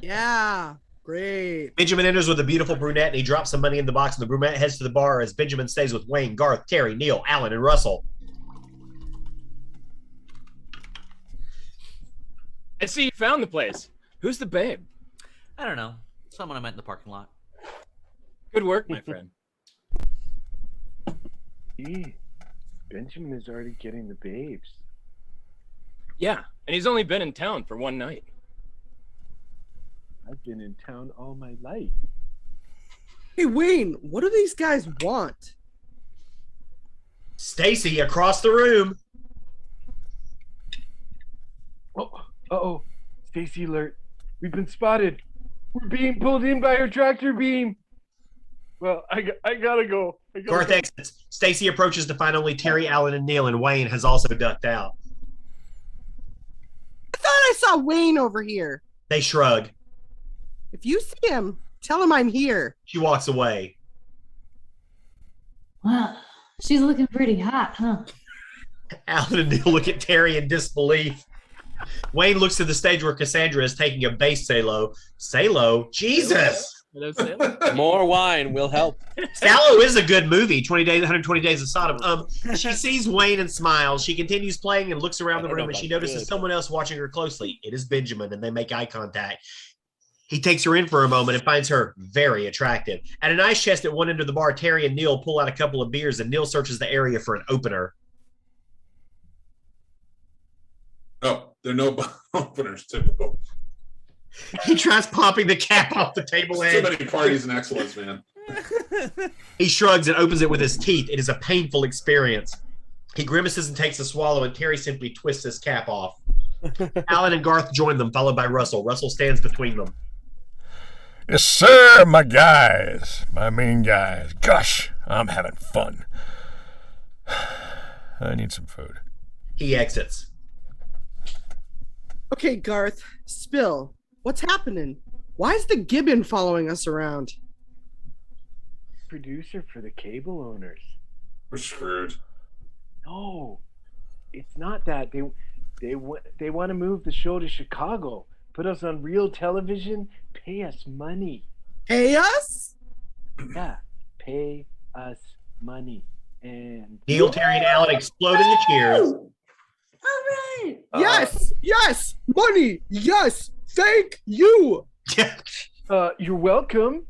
Yeah, great. Benjamin enters with a beautiful brunette, and he drops some money in the box, and the brunette heads to the bar as Benjamin stays with Wayne, Garth, Terry, Neil, Alan, and Russell. I see you found the place. Who's the babe? I don't know. Someone I met in the parking lot. Good work, my friend. Gee, Benjamin is already getting the babes. Yeah, and he's only been in town for one night. I've been in town all my life. Hey, Wayne, what do these guys want? Stacy across the room. Uh-oh. Stacy alert. We've been spotted. We're being pulled in by her tractor beam. Well, I gotta go. Garth exits. Stacy approaches to find only Terry, Alan, and Neil, and Wayne has also ducked out. I thought I saw Wayne over here. They shrug. If you see him, tell him I'm here. She walks away. Wow, she's looking pretty hot, huh? Alan and Neil look at Terry in disbelief. Wayne looks to the stage where Cassandra is taking a bass solo. Salo? Jesus! More wine will help. Salo is a good movie, 120 Days of Sodom. She sees Wayne and smiles. She continues playing and looks around the room, and she notices someone else watching her closely. It is Benjamin, and they make eye contact. He takes her in for a moment and finds her very attractive. At an ice chest at one end of the bar, Terry and Neil pull out a couple of beers, and Neil searches the area for an opener. Oh, there are no openers. Typical. He tries popping the cap off the table edge. Too many parties and excellence, man. He shrugs and opens it with his teeth. It is a painful experience. He grimaces and takes a swallow, and Terry simply twists his cap off. Alan and Garth join them, followed by Russell. Russell stands between them. Yes, sir, my guys. My main guys. Gosh, I'm having fun. I need some food. He exits. Okay, Garth, spill. What's happening? Why is the Gibbon following us around? Producer for the cable owners. We're screwed. No, it's not that. They want to move the show to Chicago, put us on real television, pay us money. Pay us? Yeah, pay us money. And Neil, Terry, and Alan explode into cheers. All right. Yes, money. Yes, thank you. You're welcome.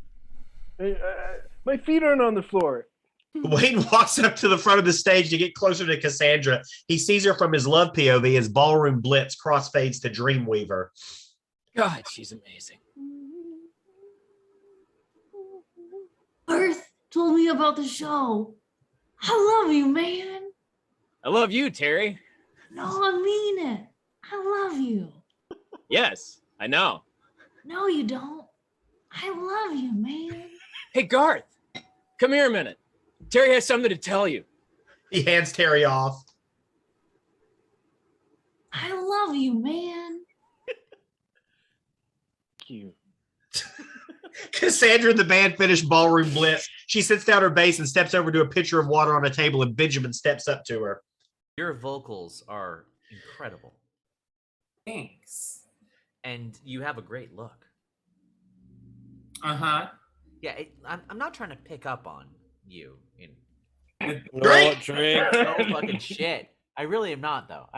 My feet aren't on the floor. Wayne walks up to the front of the stage to get closer to Cassandra. He sees her from his love POV as Ballroom Blitz crossfades to Dreamweaver. God, she's amazing. Earth told me about the show. I love you, man. I love you, Terry. No, I mean it. I love you. Yes, I know. No, you don't. I love you, man. Hey, Garth, come here a minute. Terry has something to tell you. He hands Terry off. I love you, man. Thank you. Cassandra and the band finish Ballroom Blitz. She sits down her bass and steps over to a pitcher of water on a table, and Benjamin steps up to her. Your vocals are incredible. Thanks. And you have a great look. Uh-huh. Yeah, I'm not trying to pick up on you. Drink! No fucking shit. I really am not, though.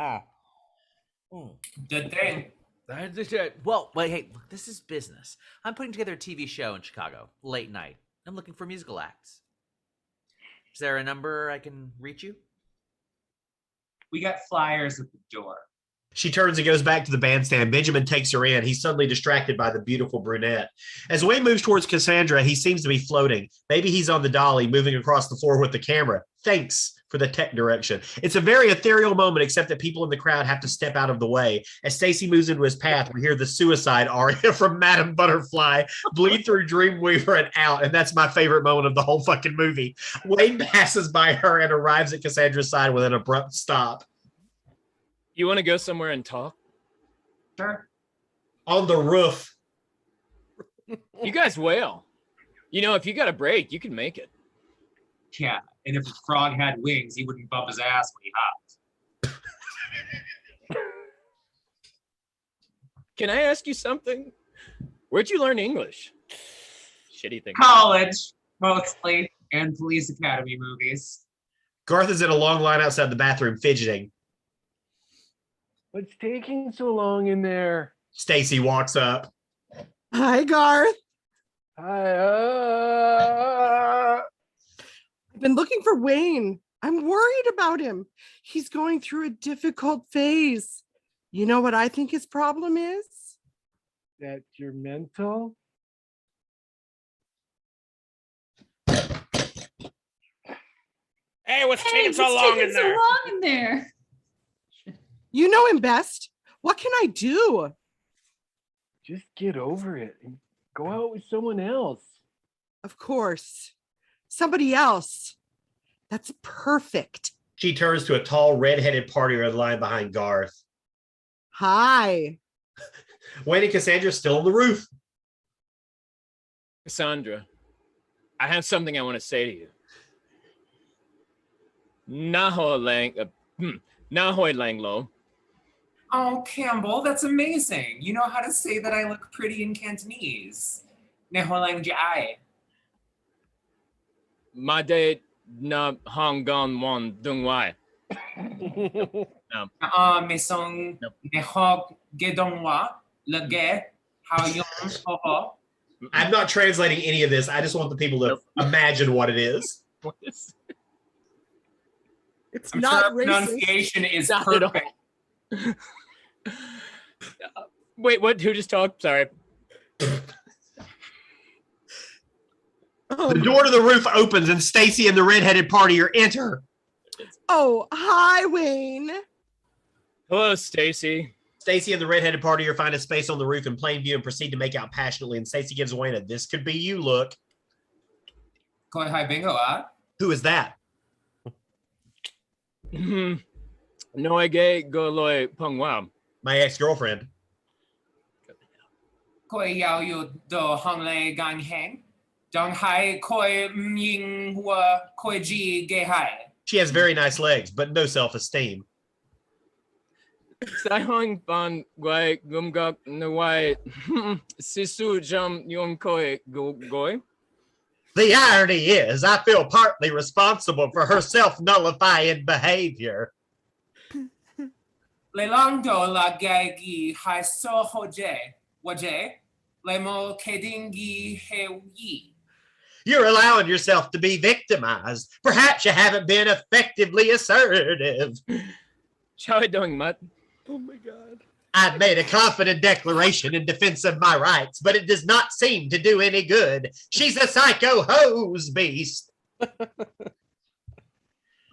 Good thing. Well, hey, look, this is business. I'm putting together a TV show in Chicago, late night. I'm looking for musical acts. Is there a number I can reach you? We got flyers at the door. She turns and goes back to the bandstand. Benjamin takes her in. He's suddenly distracted by the beautiful brunette. As Wayne moves towards Cassandra, he seems to be floating. Maybe he's on the dolly, moving across the floor with the camera. Thanks for the tech direction. It's a very ethereal moment, except that people in the crowd have to step out of the way. As Stacy moves into his path, we hear the suicide aria from Madame Butterfly bleed through Dreamweaver and out, and that's my favorite moment of the whole fucking movie. Wayne passes by her and arrives at Cassandra's side with an abrupt stop. You want to go somewhere and talk? Sure. On the roof. You guys wail. You know, if you got a break, you can make it. Yeah, and if a frog had wings, he wouldn't bump his ass when he hopped. Can I ask you something? Where'd you learn English? Shitty thing. College, mostly, and police academy movies. Garth is in a long line outside the bathroom, fidgeting. What's taking so long in there? Stacy walks up. Hi, Garth. Hi. I've been looking for Wayne. I'm worried about him. He's going through a difficult phase. You know what I think his problem is? That you're mental? Hey, what's taking so long in there? So long in there. You know him best. What can I do? Just get over it and go out with someone else. Of course. Somebody else. That's perfect. She turns to a tall, red-headed partier in line behind Garth. Hi. Wayne and Cassandra still on the roof. Cassandra, I have something I want to say to you. Nahoy Langlo. Oh, Campbell, that's amazing. You know how to say that I look pretty in Cantonese. Neholang Jai. Ma de na hong gon won dung wai. Mesong Nehog Gedongwa, Lage, How Yong Ho. I'm not translating any of this. I just want the people to imagine what it is. What is It's I'm not sure racist. pronunciation is Not at all. perfect. Wait, what? Who just talked? Sorry. The door to the roof opens and Stacy and the red-headed partier enter. Oh, hi, Wayne. Hello, Stacy. Stacy and the red-headed partier find a space on the roof in plain view and proceed to make out passionately, and Stacy gives Wayne a "this could be you" look. Koi Hai Bingo, ah? Who is that? Noi gay go loy pung wam. My ex-girlfriend. Koi Yao Yu Do Hong Le Gang Hang. Dong Hai Koi Ming Hua Koi Ji Ge Hai. She has very nice legs, but no self-esteem. Saihong ban guai gumgak nawai sisu jam yum koi goi. The irony is, I feel partly responsible for her self-nullifying behavior. Lelangdo la gagi hai so hoje waje lemo kedingi hewi. You're allowing yourself to be victimized. Perhaps you haven't been effectively assertive. Chow doing mutt. Oh my God. I've made a confident declaration in defense of my rights, but it does not seem to do any good. She's a psycho hose beast.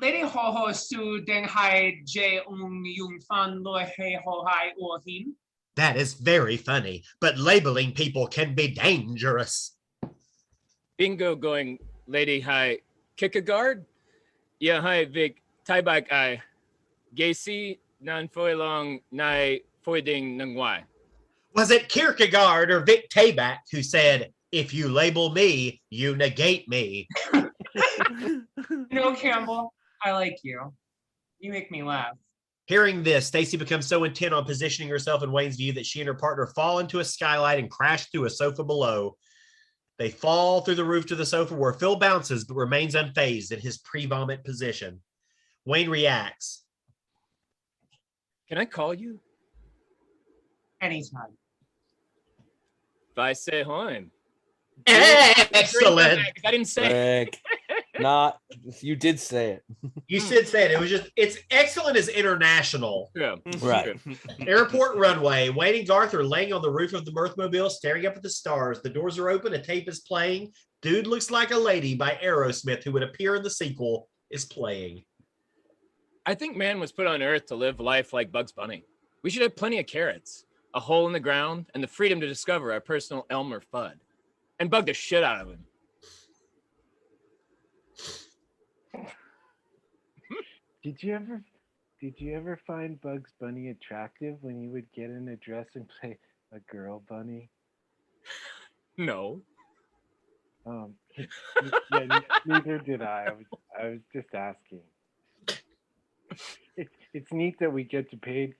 Lady ho ho su deng hai je yung fan lo he ho hai or him. That is very funny, but labeling people can be dangerous. Bingo going lady hi Kierkegaard. Yeah hi Vic Taibak I Gacy nan foi long nai foi ding nangwai. Was it Kierkegaard or Vic Tabak who said, "If you label me, you negate me"? No, Campbell, I like you. You make me laugh. Hearing this, Stacy becomes so intent on positioning herself in Wayne's view that she and her partner fall into a skylight and crash through a sofa below. They fall through the roof to the sofa where Phil bounces but remains unfazed in his pre-vomit position. Wayne reacts. Can I call you? Anytime. If I say home. Excellent. I didn't say Rick, not you did say it. You did say it. It was just, it's excellent as international. Yeah. Right. Airport runway. Wayne and Garth are laying on the roof of the Mirthmobile, staring up at the stars. The doors are open. A tape is playing. Dude Looks Like a Lady by Aerosmith, who would appear in the sequel, is playing. I think man was put on Earth to live life like Bugs Bunny. We should have plenty of carrots, a hole in the ground, and the freedom to discover our personal Elmer Fudd, and bug the shit out of him. Did you ever find Bugs Bunny attractive when he would get in a dress and play a girl bunny? No. Yeah, neither did I. I was just asking. It's neat that we get paid.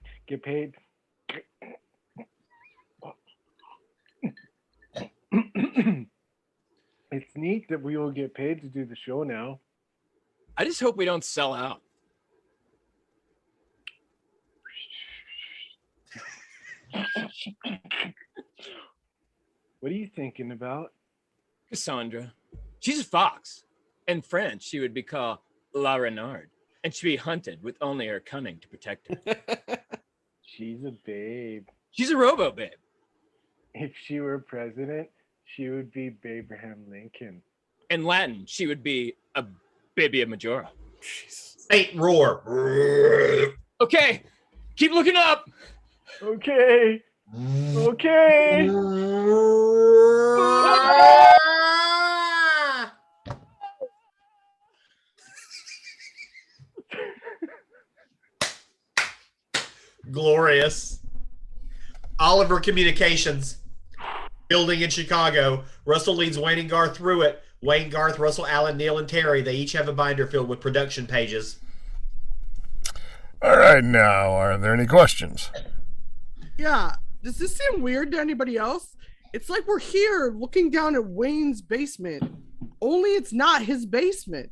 It's neat that we will get paid to do the show now. I just hope we don't sell out. What are you thinking about? Cassandra. She's a fox. In French, she would be called La Renard, and she'd be hunted with only her cunning to protect her. She's a babe. She's a robo babe. If she were president, she would be Abraham Lincoln. In Latin, she would be a Babia Majora. Saint Roar. Okay, keep looking up. Okay. Okay. Glorious. Oliver Communications. Building in Chicago. Russell leads Wayne and Garth through it. Wayne, Garth, Russell, Alan, Neil, and Terry. They each have a binder filled with production pages. All right, now, are there any questions? Yeah. Does this seem weird to anybody else? It's like we're here looking down at Wayne's basement, only it's not his basement.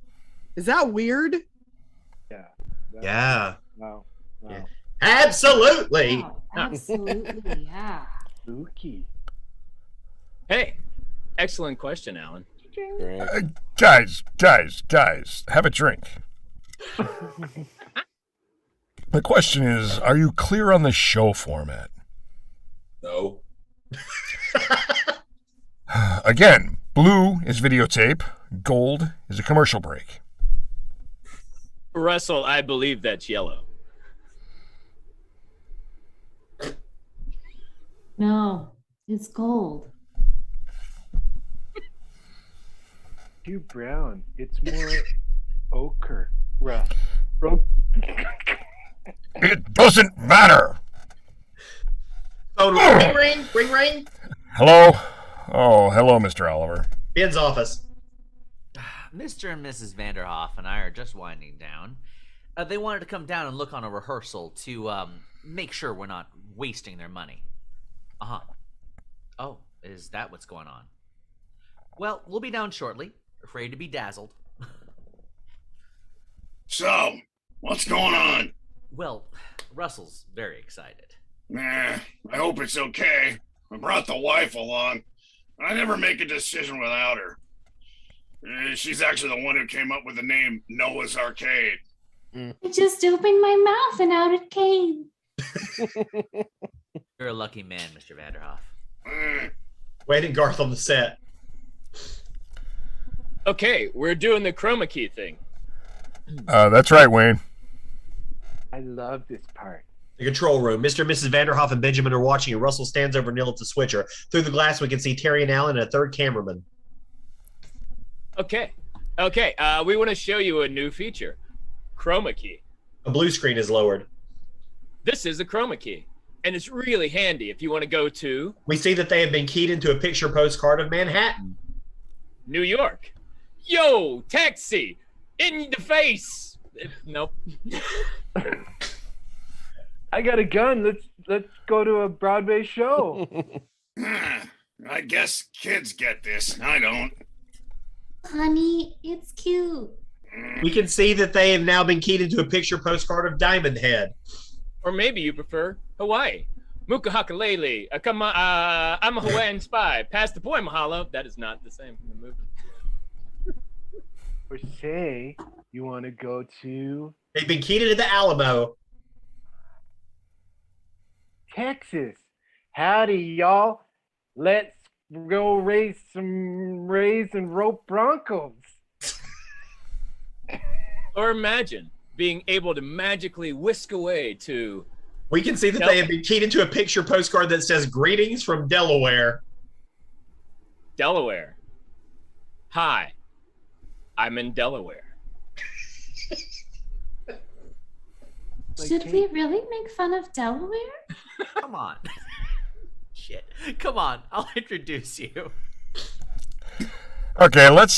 Is that weird? Yeah. Yeah. Wow. Yeah. Absolutely. Wow, absolutely, yeah. Spooky. Hey, excellent question, Alan. Guys, have a drink. The question is, are you clear on the show format? No. Again, blue is videotape, gold is a commercial break. Russell, I believe that's yellow. No, it's gold. Too brown. It's more ochre. It doesn't matter. Phone ring. Hello? Oh, hello, Mr. Oliver. Ben's office. Mr. and Mrs. Vanderhoff and I are just winding down. They wanted to come down and look on a rehearsal to make sure we're not wasting their money. Uh-huh. Oh, is that what's going on? Well, we'll be down shortly. Afraid to be dazzled. So, what's going on? Well, Russell's very excited. Nah, I hope it's okay. I brought the wife along. I never make a decision without her. She's actually the one who came up with the name Noah's Arcade. I just opened my mouth and out it came. You're a lucky man, Mr. Vanderhoff. Wayne and Garth on the set. Okay, we're doing the chroma key thing. That's right, Wayne. I love this part. The control room. Mr. and Mrs. Vanderhoff and Benjamin are watching, and Russell stands over Neil at the switcher. Through the glass, we can see Terry and Alan and a third cameraman. Okay, we want to show you a new feature. Chroma key. A blue screen is lowered. This is a chroma key, and it's really handy if you want to go to... We see that they have been keyed into a picture postcard of Manhattan. New York. Yo, taxi! In the face! Nope. I got a gun. Let's go to a Broadway show. I guess kids get this. I don't. Honey, it's cute. We can see that they have now been keyed into a picture postcard of Diamond Head. Or maybe you prefer Hawaii. Mukahakalele. I'm a Hawaiian spy. Pass the point, mahalo. That is not the same from the movie. Or say you want to go to They've been keyed into the Alamo. Texas. Howdy, y'all. Let's go raise and rope broncos. Or imagine being able to magically whisk away to... We can see that they have been keyed into a picture postcard that says, "Greetings from Delaware." Delaware. Hi, I'm in Delaware. Should we really make fun of Delaware? Come on. Shit. Come on, I'll introduce you. Okay, let's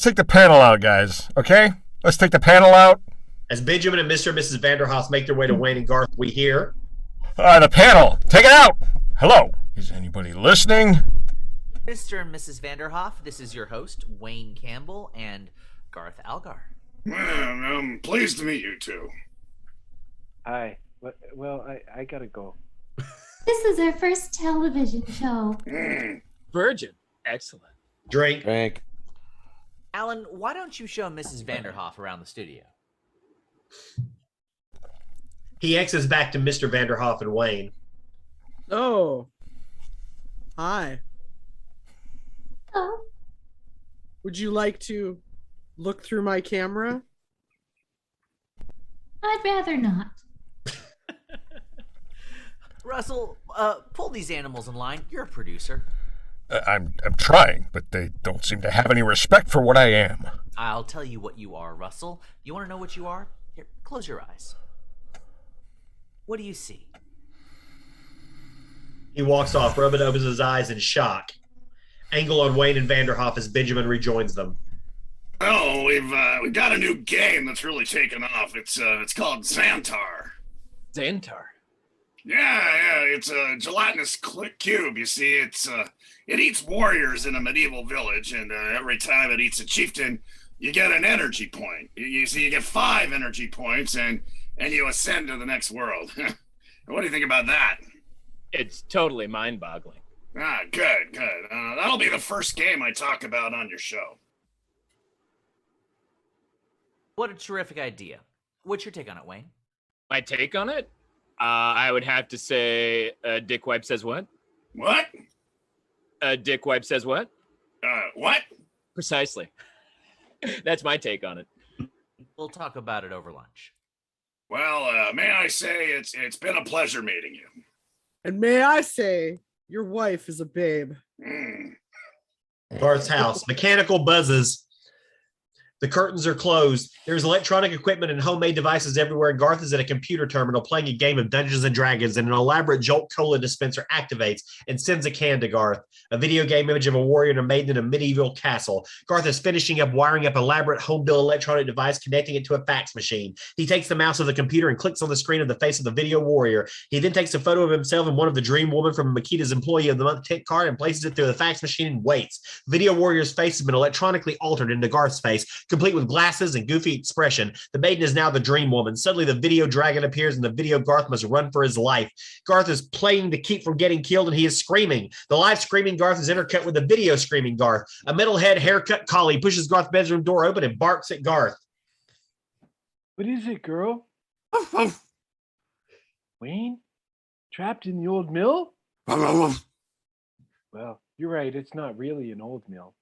take the panel out, guys. Okay? Let's take the panel out. As Benjamin and Mr. and Mrs. Vanderhoff make their way to Wayne and Garth, we hear... The panel! Take it out! Hello? Is anybody listening? Mr. and Mrs. Vanderhoff, this is your host, Wayne Campbell and Garth Algar. Well, I'm pleased to meet you two. Hi. Well, I gotta go. This is our first television show. Virgin. Excellent. Drink. Alan, why don't you show Mrs. Vanderhoff around the studio? He exits back to Mr. Vanderhoff and Wayne. Oh. Hi. Oh. Would you like to look through my camera? I'd rather not. Russell, pull these animals in line. You're a producer. I'm trying, but they don't seem to have any respect for what I am. I'll tell you what you are, Russell. You want to know what you are? Here, close your eyes. What do you see? He walks off. Robin opens his eyes in shock. Angle on Wayne and Vanderhoff as Benjamin rejoins them. Oh, we've got a new game that's really taken off. It's called Xantar. Xantar. Yeah, it's a gelatinous cube. You see, it eats warriors in a medieval village, and every time it eats a chieftain, you get an energy point. You see, you get 5 energy points, and you ascend to the next world. What do you think about that? It's totally mind-boggling. Ah, good. That'll be the first game I talk about on your show. What a terrific idea. What's your take on it, Wayne? My take on it? I would have to say, Dick Wipe says what? What? Dick Wipe says what? What? Precisely. That's my take on it. We'll talk about it over lunch. Well, may I say it's been a pleasure meeting you. And may I say, your wife is a babe. Garth's house. Mechanical buzzes. The curtains are closed. There's electronic equipment and homemade devices everywhere, and Garth is at a computer terminal playing a game of Dungeons and Dragons, and an elaborate Jolt Cola dispenser activates and sends a can to Garth. A video game image of a warrior and a maiden in a medieval castle. Garth is finishing up wiring up elaborate home-built electronic device, connecting it to a fax machine. He takes the mouse of the computer and clicks on the screen of the face of the video warrior. He then takes a photo of himself and one of the Dream Woman from Makita's Employee of the Month tick card and places it through the fax machine and waits. Video warrior's face has been electronically altered into Garth's face, complete with glasses and goofy expression. The maiden is now the Dream Woman. Suddenly, the video dragon appears, and the video Garth must run for his life. Garth is playing to keep from getting killed, and he is screaming. The live screaming Garth is intercut with the video screaming Garth. A metalhead haircut collie pushes Garth's bedroom door open and barks at Garth. What is it, girl? Wayne? Trapped in the old mill? Well, you're right. It's not really an old mill.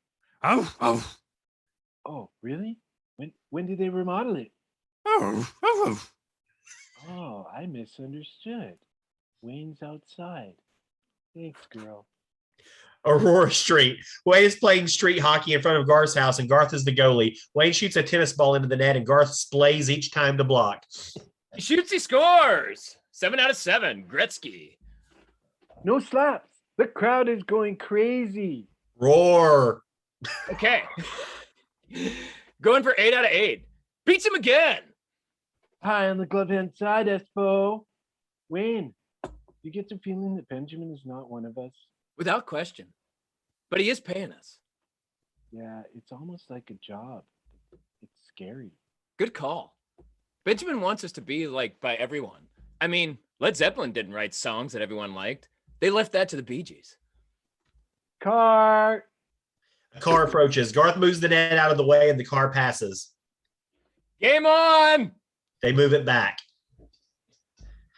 Oh, really? When did they remodel it? Oh, I misunderstood. Wayne's outside. Thanks, girl. Aurora Street. Wayne is playing street hockey in front of Garth's house, and Garth is the goalie. Wayne shoots a tennis ball into the net, and Garth splays each time to block. He shoots, he scores. 7 out of 7. Gretzky. No slaps. The crowd is going crazy. Roar. Okay. Going for 8 out of 8. Beats him again. High on the glove hand side, Espo. Wayne, you get the feeling that Benjamin is not one of us? Without question. But he is paying us. Yeah, it's almost like a job. It's scary. Good call. Benjamin wants us to be liked by everyone. I mean, Led Zeppelin didn't write songs that everyone liked. They left that to the Bee Gees. Car. A car approaches. Garth moves the net out of the way, and the car passes. Game on! They move it back.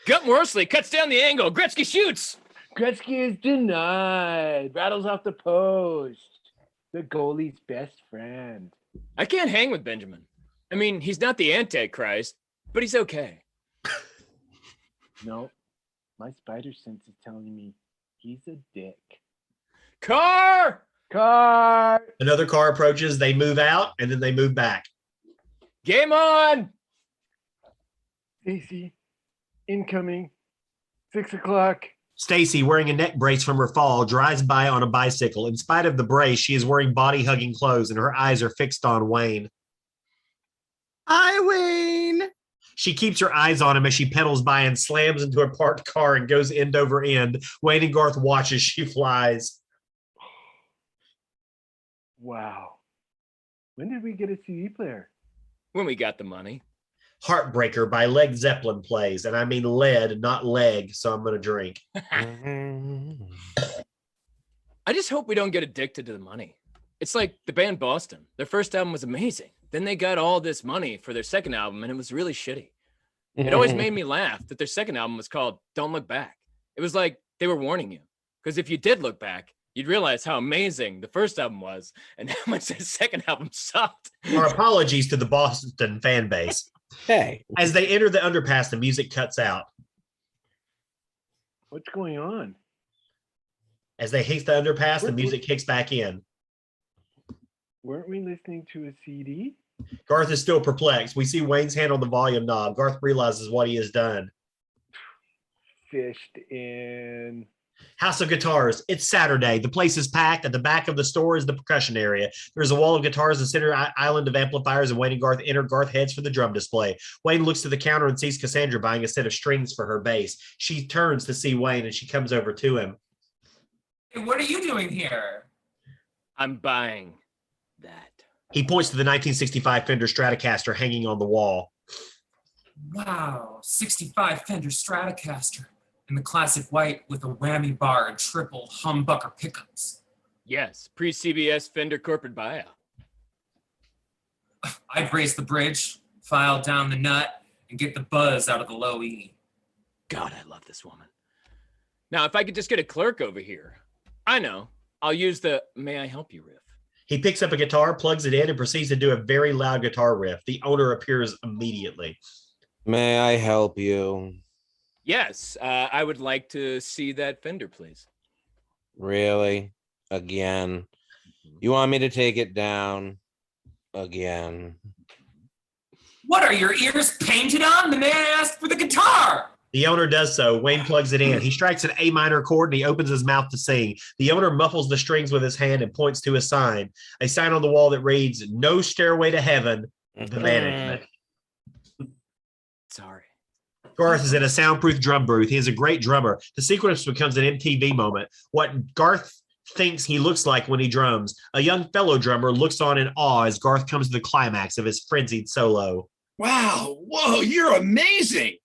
Gut Morsley cuts down the angle. Gretzky shoots. Gretzky is denied. Rattles off the post. The goalie's best friend. I can't hang with Benjamin. I mean, he's not the Antichrist, but he's okay. No, my spider sense is telling me he's a dick. Car! Car! Another car approaches. They move out, and then they move back. Game on! Stacy, incoming. 6 o'clock. Stacy, wearing a neck brace from her fall, drives by on a bicycle. In spite of the brace, she is wearing body-hugging clothes, and her eyes are fixed on Wayne. Hi, Wayne. She keeps her eyes on him as she pedals by and slams into a parked car and goes end over end. Wayne and Garth watch as she flies. Wow. When did we get a CD player? When we got the money. Heartbreaker by Led Zeppelin plays, and I mean lead, not leg, so I'm going to drink. I just hope we don't get addicted to the money. It's like the band Boston. Their first album was amazing. Then they got all this money for their second album, and it was really shitty. It always made me laugh that their second album was called Don't Look Back. It was like they were warning you. Because if you did look back, you'd realize how amazing the first album was and how much the second album sucked. Our apologies to the Boston fan base. Hey. As they enter the underpass, the music cuts out. What's going on? As they hit the underpass, the music kicks back in. Weren't we listening to a CD? Garth is still perplexed. We see Wayne's hand on the volume knob. Garth realizes what he has done. Fished in. House of Guitars. It's Saturday. The place is packed. At the back of the store is the percussion area. There's a wall of guitars and center island of amplifiers, and Wayne and Garth enter. Garth heads for the drum display. Wayne looks to the counter and sees Cassandra buying a set of strings for her bass. She turns to see Wayne, and she comes over to him. Hey, what are you doing here? I'm buying that. He points to the 1965 Fender Stratocaster hanging on the wall. Wow, 65 Fender Stratocaster. In the classic white with a whammy bar and triple humbucker pickups. Yes, pre-CBS Fender corporate buyout. I'd raise the bridge, file down the nut, and get the buzz out of the low E. God, I love this woman. Now, if I could just get a clerk over here. I know. I'll use the "May I help you" riff. He picks up a guitar, plugs it in, and proceeds to do a very loud guitar riff. The owner appears immediately. May I help you? Yes, I would like to see that Fender, please. Really? Again? You want me to take it down? again. What are your ears painted on? The man asked for the guitar. The owner does so. Wayne plugs it in. He strikes an A minor chord and he opens his mouth to sing. The owner muffles the strings with his hand and points to a sign on the wall that reads, "No Stairway to Heaven, the management." Sorry. Garth is in a soundproof drum booth. He is a great drummer. The sequence becomes an MTV moment. What Garth thinks he looks like when he drums. A young fellow drummer looks on in awe as Garth comes to the climax of his frenzied solo. Wow. Whoa, you're amazing.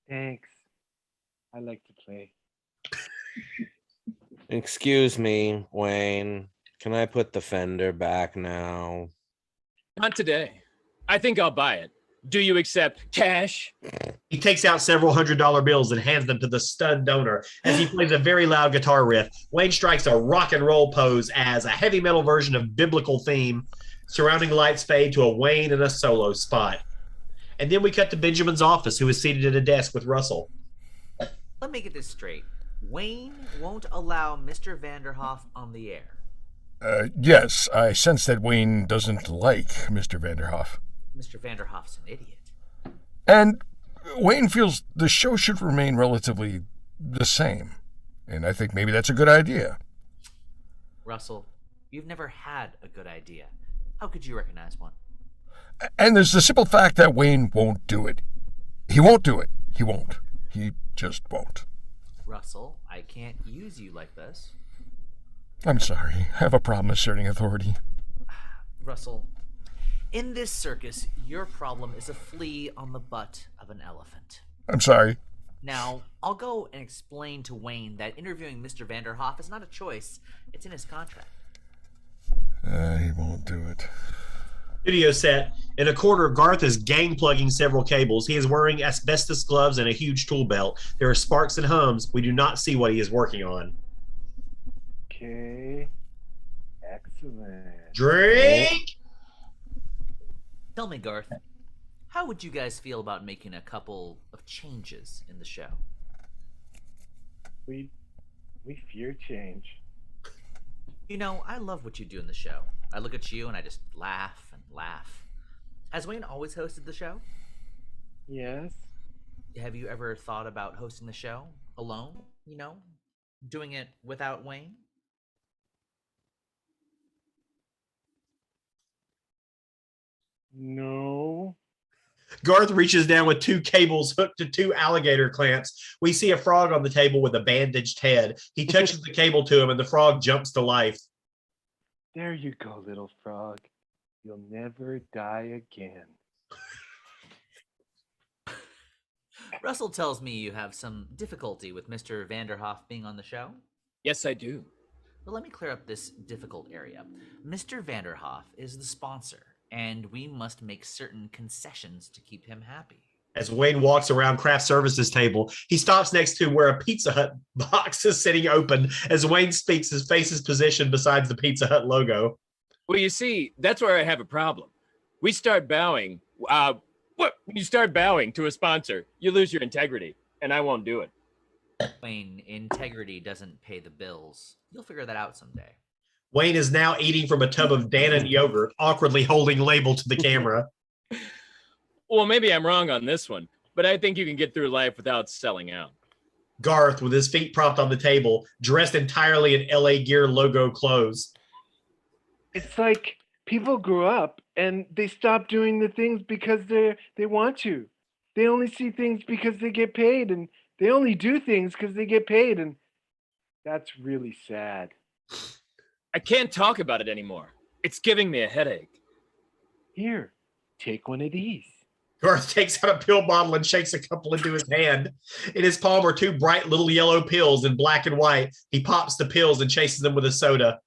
Thanks. I like to play. Excuse me, Wayne. Can I put the Fender back now? Not today. I think I'll buy it. Do you accept cash? He takes out several $100 bills and hands them to the stunned donor. As he plays a very loud guitar riff, Wayne strikes a rock and roll pose as a heavy metal version of biblical theme. Surrounding lights fade to a Wayne in a solo spot. And then we cut to Benjamin's office, who is seated at a desk with Russell. Let me get this straight. Wayne won't allow Mr. Vanderhoff on the air. Yes, I sense that Wayne doesn't like Mr. Vanderhoff. Mr. Vanderhoff's an idiot. And Wayne feels the show should remain relatively the same. And I think maybe that's a good idea. Russell, you've never had a good idea. How could you recognize one? And there's the simple fact that Wayne won't do it. He won't do it. He won't. He just won't. Russell, I can't use you like this. I'm sorry. I have a problem asserting authority. Russell, in this circus, your problem is a flea on the butt of an elephant. I'm sorry. Now, I'll go and explain to Wayne that interviewing Mr. Vanderhoff is not a choice. It's in his contract. He won't do it. Studio set. In a corner, Garth is gang plugging several cables. He is wearing asbestos gloves and a huge tool belt. There are sparks and hums. We do not see what he is working on. Okay. Excellent. Drink! Tell me, Garth, how would you guys feel about making a couple of changes in the show? We fear change. You know, I love what you do in the show. I look at you and I just laugh and laugh. Has Wayne always hosted the show? Yes. Have you ever thought about hosting the show alone? You know, doing it without Wayne? No. Garth reaches down with two cables hooked to two alligator clamps. We see a frog on the table with a bandaged head. He touches the cable to him and the frog jumps to life. There you go, little frog. You'll never die again. Russell tells me you have some difficulty with Mr. Vanderhoff being on the show. Yes, I do. Well, let me clear up this difficult area. Mr. Vanderhoff is the sponsor, and we must make certain concessions to keep him happy. As Wayne walks around craft services table, he stops next to where a Pizza Hut box is sitting open. As Wayne speaks, his face is positioned beside the Pizza Hut logo. Well, you see, that's where I have a problem. We start bowing. When you start bowing to a sponsor, you lose your integrity, and I won't do it. Wayne, integrity doesn't pay the bills. You'll figure that out someday. Wayne is now eating from a tub of Dannon yogurt, awkwardly holding label to the camera. Well, maybe I'm wrong on this one, but I think you can get through life without selling out. Garth, with his feet propped on the table, dressed entirely in LA Gear logo clothes. It's like people grow up and they stop doing the things because they want to. They only see things because they get paid, and they only do things because they get paid, and that's really sad. I can't talk about it anymore. It's giving me a headache. Here, take one of these. Garth takes out a pill bottle and shakes a couple into his hand. In his palm are two bright little yellow pills in black and white. He pops the pills and chases them with a soda.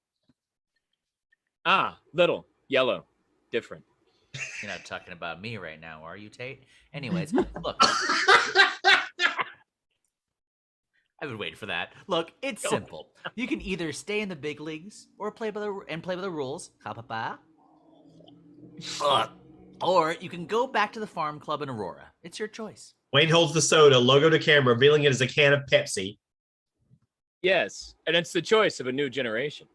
Ah, little, yellow, different. You're not talking about me right now, are you, Tate? Anyways, look. I've been waiting for that. Look, it's simple. You can either stay in the big leagues or play by the rules. Or you can go back to the farm club in Aurora. It's your choice. Wayne holds the soda, logo to camera, revealing it as a can of Pepsi. Yes, and it's the choice of a new generation.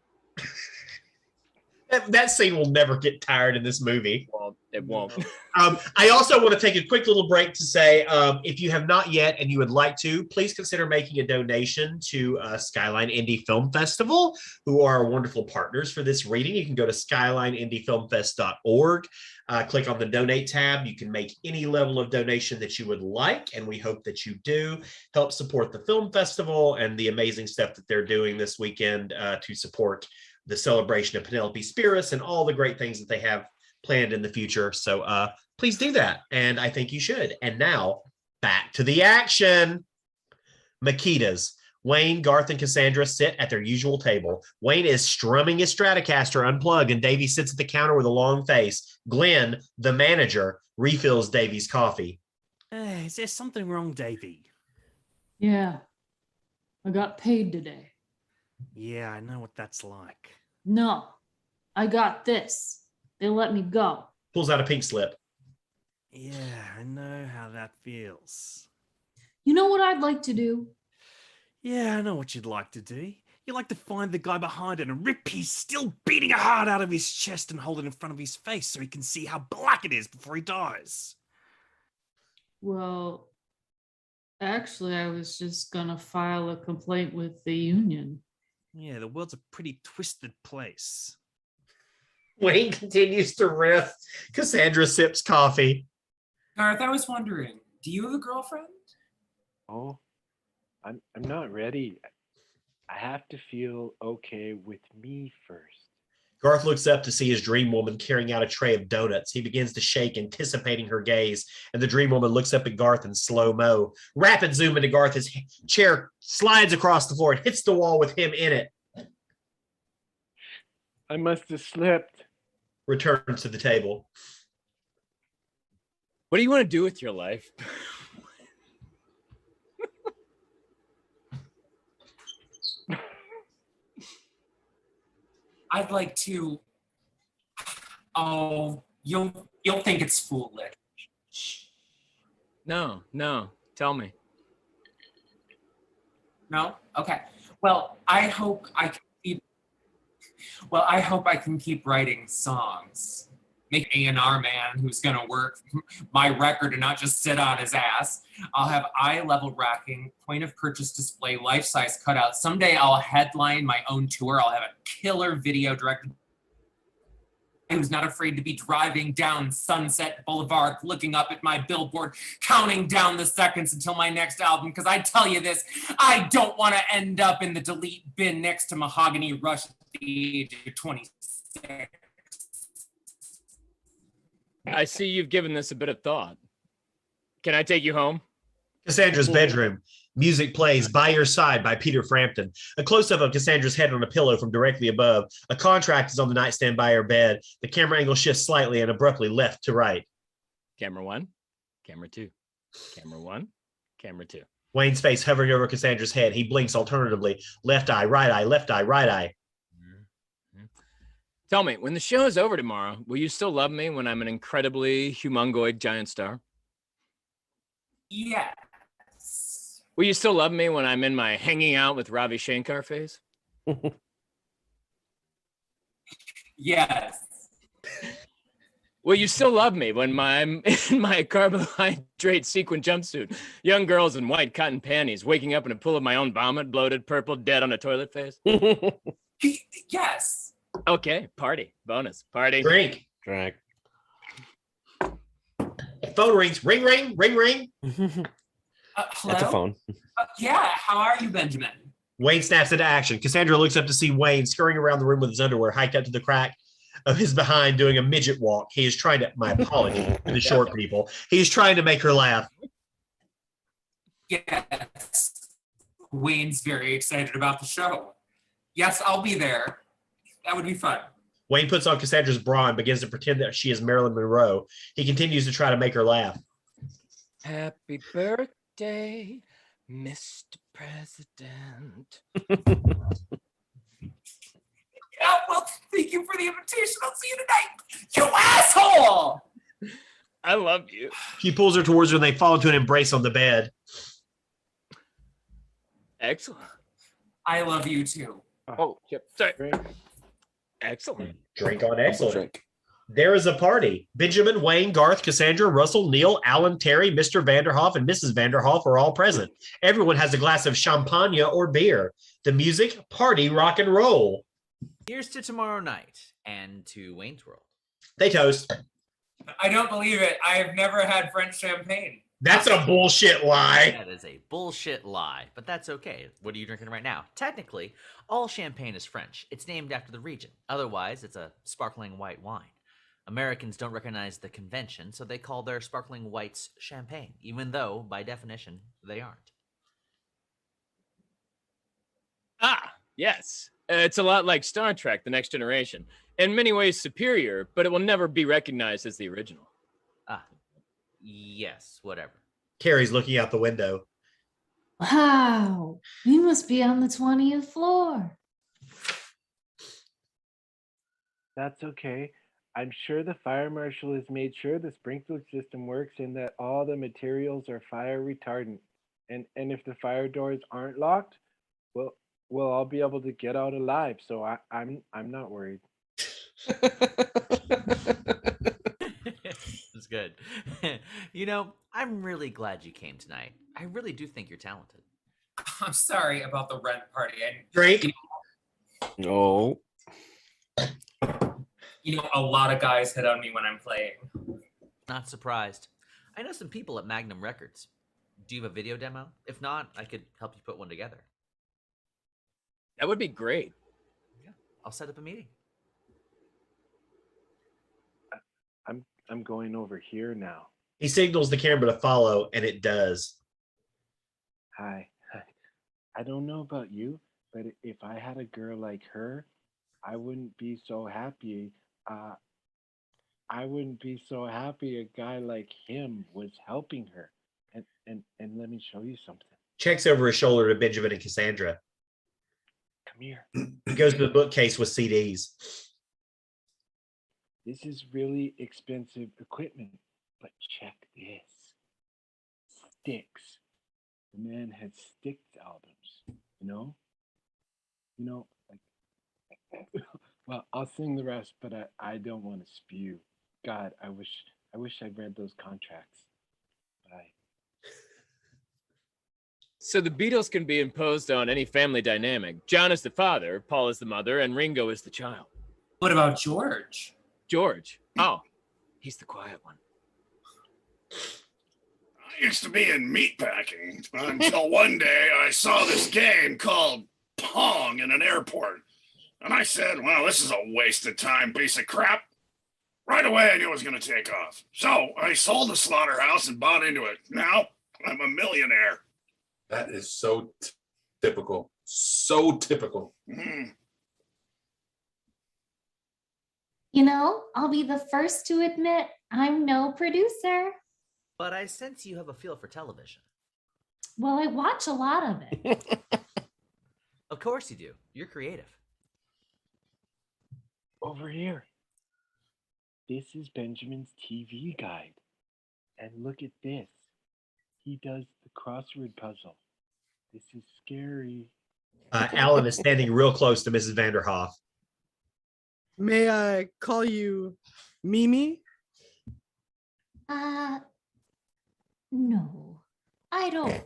That scene will never get tired in this movie. Well, it won't. I also want to take a quick little break to say, if you have not yet and you would like to, please consider making a donation to Skyline Indie Film Festival, who are wonderful partners for this reading. You can go to skylineindiefilmfest.org, click on the donate tab. You can make any level of donation that you would like, and we hope that you do help support the film festival and the amazing stuff that they're doing this weekend to support the celebration of Penelope Spheeris and all the great things that they have planned in the future. So please do that. And I think you should. And now back to the action. Makita's. Wayne, Garth, and Cassandra sit at their usual table. Wayne is strumming his Stratocaster unplugged, and Davy sits at the counter with a long face. Glenn, the manager, refills Davy's coffee. Is there something wrong, Davy? Yeah. I got paid today. Yeah, I know what that's like. No. I got this. They let me go. Pulls out a pink slip. Yeah, I know how that feels. You know what I'd like to do? Yeah, I know what you'd like to do. You'd like to find the guy behind it and rip his still beating a heart out of his chest and hold it in front of his face so he can see how black it is before he dies. Well, actually, I was just gonna file a complaint with the union. Yeah, the world's a pretty twisted place. Wayne continues to riff. Cassandra sips coffee. Garth, I was wondering, do you have a girlfriend? Oh, I'm not ready. I have to feel okay with me first. Garth looks up to see his dream woman carrying out a tray of donuts. He begins to shake, anticipating her gaze, and the dream woman looks up at Garth in slow-mo. Rapid zoom into Garth. His chair slides across the floor and hits the wall with him in it. I must have slipped. Returns to the table. What do you want to do with your life? I'd like to. Oh, you'll think it's foolish. No, tell me. No? Okay. Well, I hope I can keep writing songs. Make an A&R man who's gonna work my record and not just sit on his ass. I'll have eye-level racking, point of purchase display, life-size cutout. Someday I'll headline my own tour. I'll have a killer video directed who's not afraid to be driving down Sunset Boulevard, looking up at my billboard, counting down the seconds until my next album. Because I tell you this, I don't want to end up in the delete bin next to Mahogany Rush at the age of 26. I see you've given this a bit of thought. Can I take you home? Cassandra's bedroom. Music plays By Your Side by Peter Frampton. A close-up of Cassandra's head on a pillow from directly above. A contract is on the nightstand by her bed. The camera angle shifts slightly and abruptly left to right. Camera 1, camera 2. Camera 1, camera 2. Wayne's face hovering over Cassandra's head. He blinks alternatively. Left eye, right eye, left eye, right eye. Tell me, when the show is over tomorrow, will you still love me when I'm an incredibly humongoid giant star? Yes. Will you still love me when I'm in my hanging out with Ravi Shankar phase? Yes. Will you still love me when I'm in my carbohydrate sequin jumpsuit, young girls in white cotton panties, waking up in a pool of my own vomit, bloated, purple, dead on a toilet face? Yes. Okay, party. Bonus. Party. Drink. Phone rings. Ring, ring, ring, ring. Hello? That's a phone. Yeah, how are you, Benjamin? Wayne snaps into action. Cassandra looks up to see Wayne scurrying around the room with his underwear hiked up to the crack of his behind doing a midget walk. He is trying to, my apology to the short people. He's trying to make her laugh. Yes. Wayne's very excited about the show. Yes, I'll be there. That would be fun. Wayne puts on Cassandra's bra and begins to pretend that she is Marilyn Monroe. He continues to try to make her laugh. Happy birthday, Mr. President. Yeah, well, thank you for the invitation. I'll see you tonight. You asshole! I love you. She pulls her towards her and they fall into an embrace on the bed. Excellent. I love you too. Oh, yep. Sorry. Excellent. Drink on excellent. Drink. There is a party. Benjamin, Wayne, Garth, Cassandra, Russell, Neil, Alan, Terry, Mr. Vanderhoff, and Mrs. Vanderhoff are all present. Everyone has a glass of champagne or beer. The music, party, rock and roll. Here's to tomorrow night and to Wayne's World. They toast. I don't believe it. I have never had French champagne. That's a bullshit lie. That is a bullshit lie, but that's okay. What are you drinking right now? Technically, all champagne is French. It's named after the region. Otherwise, it's a sparkling white wine. Americans don't recognize the convention, so they call their sparkling whites champagne, even though, by definition, they aren't. Ah, yes. It's a lot like Star Trek, The Next Generation. In many ways superior, but it will never be recognized as the original. Ah, yes, whatever. Carrie's looking out the window. Wow, we must be on the 20th floor. That's okay. I'm sure the fire marshal has made sure the sprinkler system works and that all the materials are fire retardant. And if the fire doors aren't locked, we'll all be able to get out alive. So I'm not worried. That's good. You know, I'm really glad you came tonight. I really do think you're talented. I'm sorry about the rent party. Drink. No. You know, a lot of guys hit on me when I'm playing. Not surprised. I know some people at Magnum Records. Do you have a video demo? If not, I could help you put one together. That would be great. Yeah, I'll set up a meeting. I'm going over here now. He signals the camera to follow, and it does. Hi. I don't know about you, but if I had a girl like her, I wouldn't be so happy. I wouldn't be so happy a guy like him was helping her. And let me show you something. Checks over his shoulder to Benjamin and Cassandra. Come here. He goes to the bookcase with CDs. This is really expensive equipment, but check this. Sticks. The man had Styx albums, you know? Like, well, I'll sing the rest, but I don't want to spew. God, I wish I'd read those contracts. Bye. So the Beatles can be imposed on any family dynamic. John is the father, Paul is the mother, and Ringo is the child. What about George? George. Oh, he's the quiet one. I used to be in meatpacking until one day I saw this game called Pong in an airport. And I said, well, this is a waste of time, piece of crap. Right away, I knew it was going to take off. So I sold the slaughterhouse and bought into it. Now I'm a millionaire. That is so typical. So typical. You know, I'll be the first to admit I'm no producer. But I sense you have a feel for television. Well, I watch a lot of it. Of course you do. You're creative. Over here. This is Benjamin's TV guide. And look at this. He does the crossword puzzle. This is scary. Alan is standing real close to Mrs. Vanderhoff. May I call you Mimi? No. I don't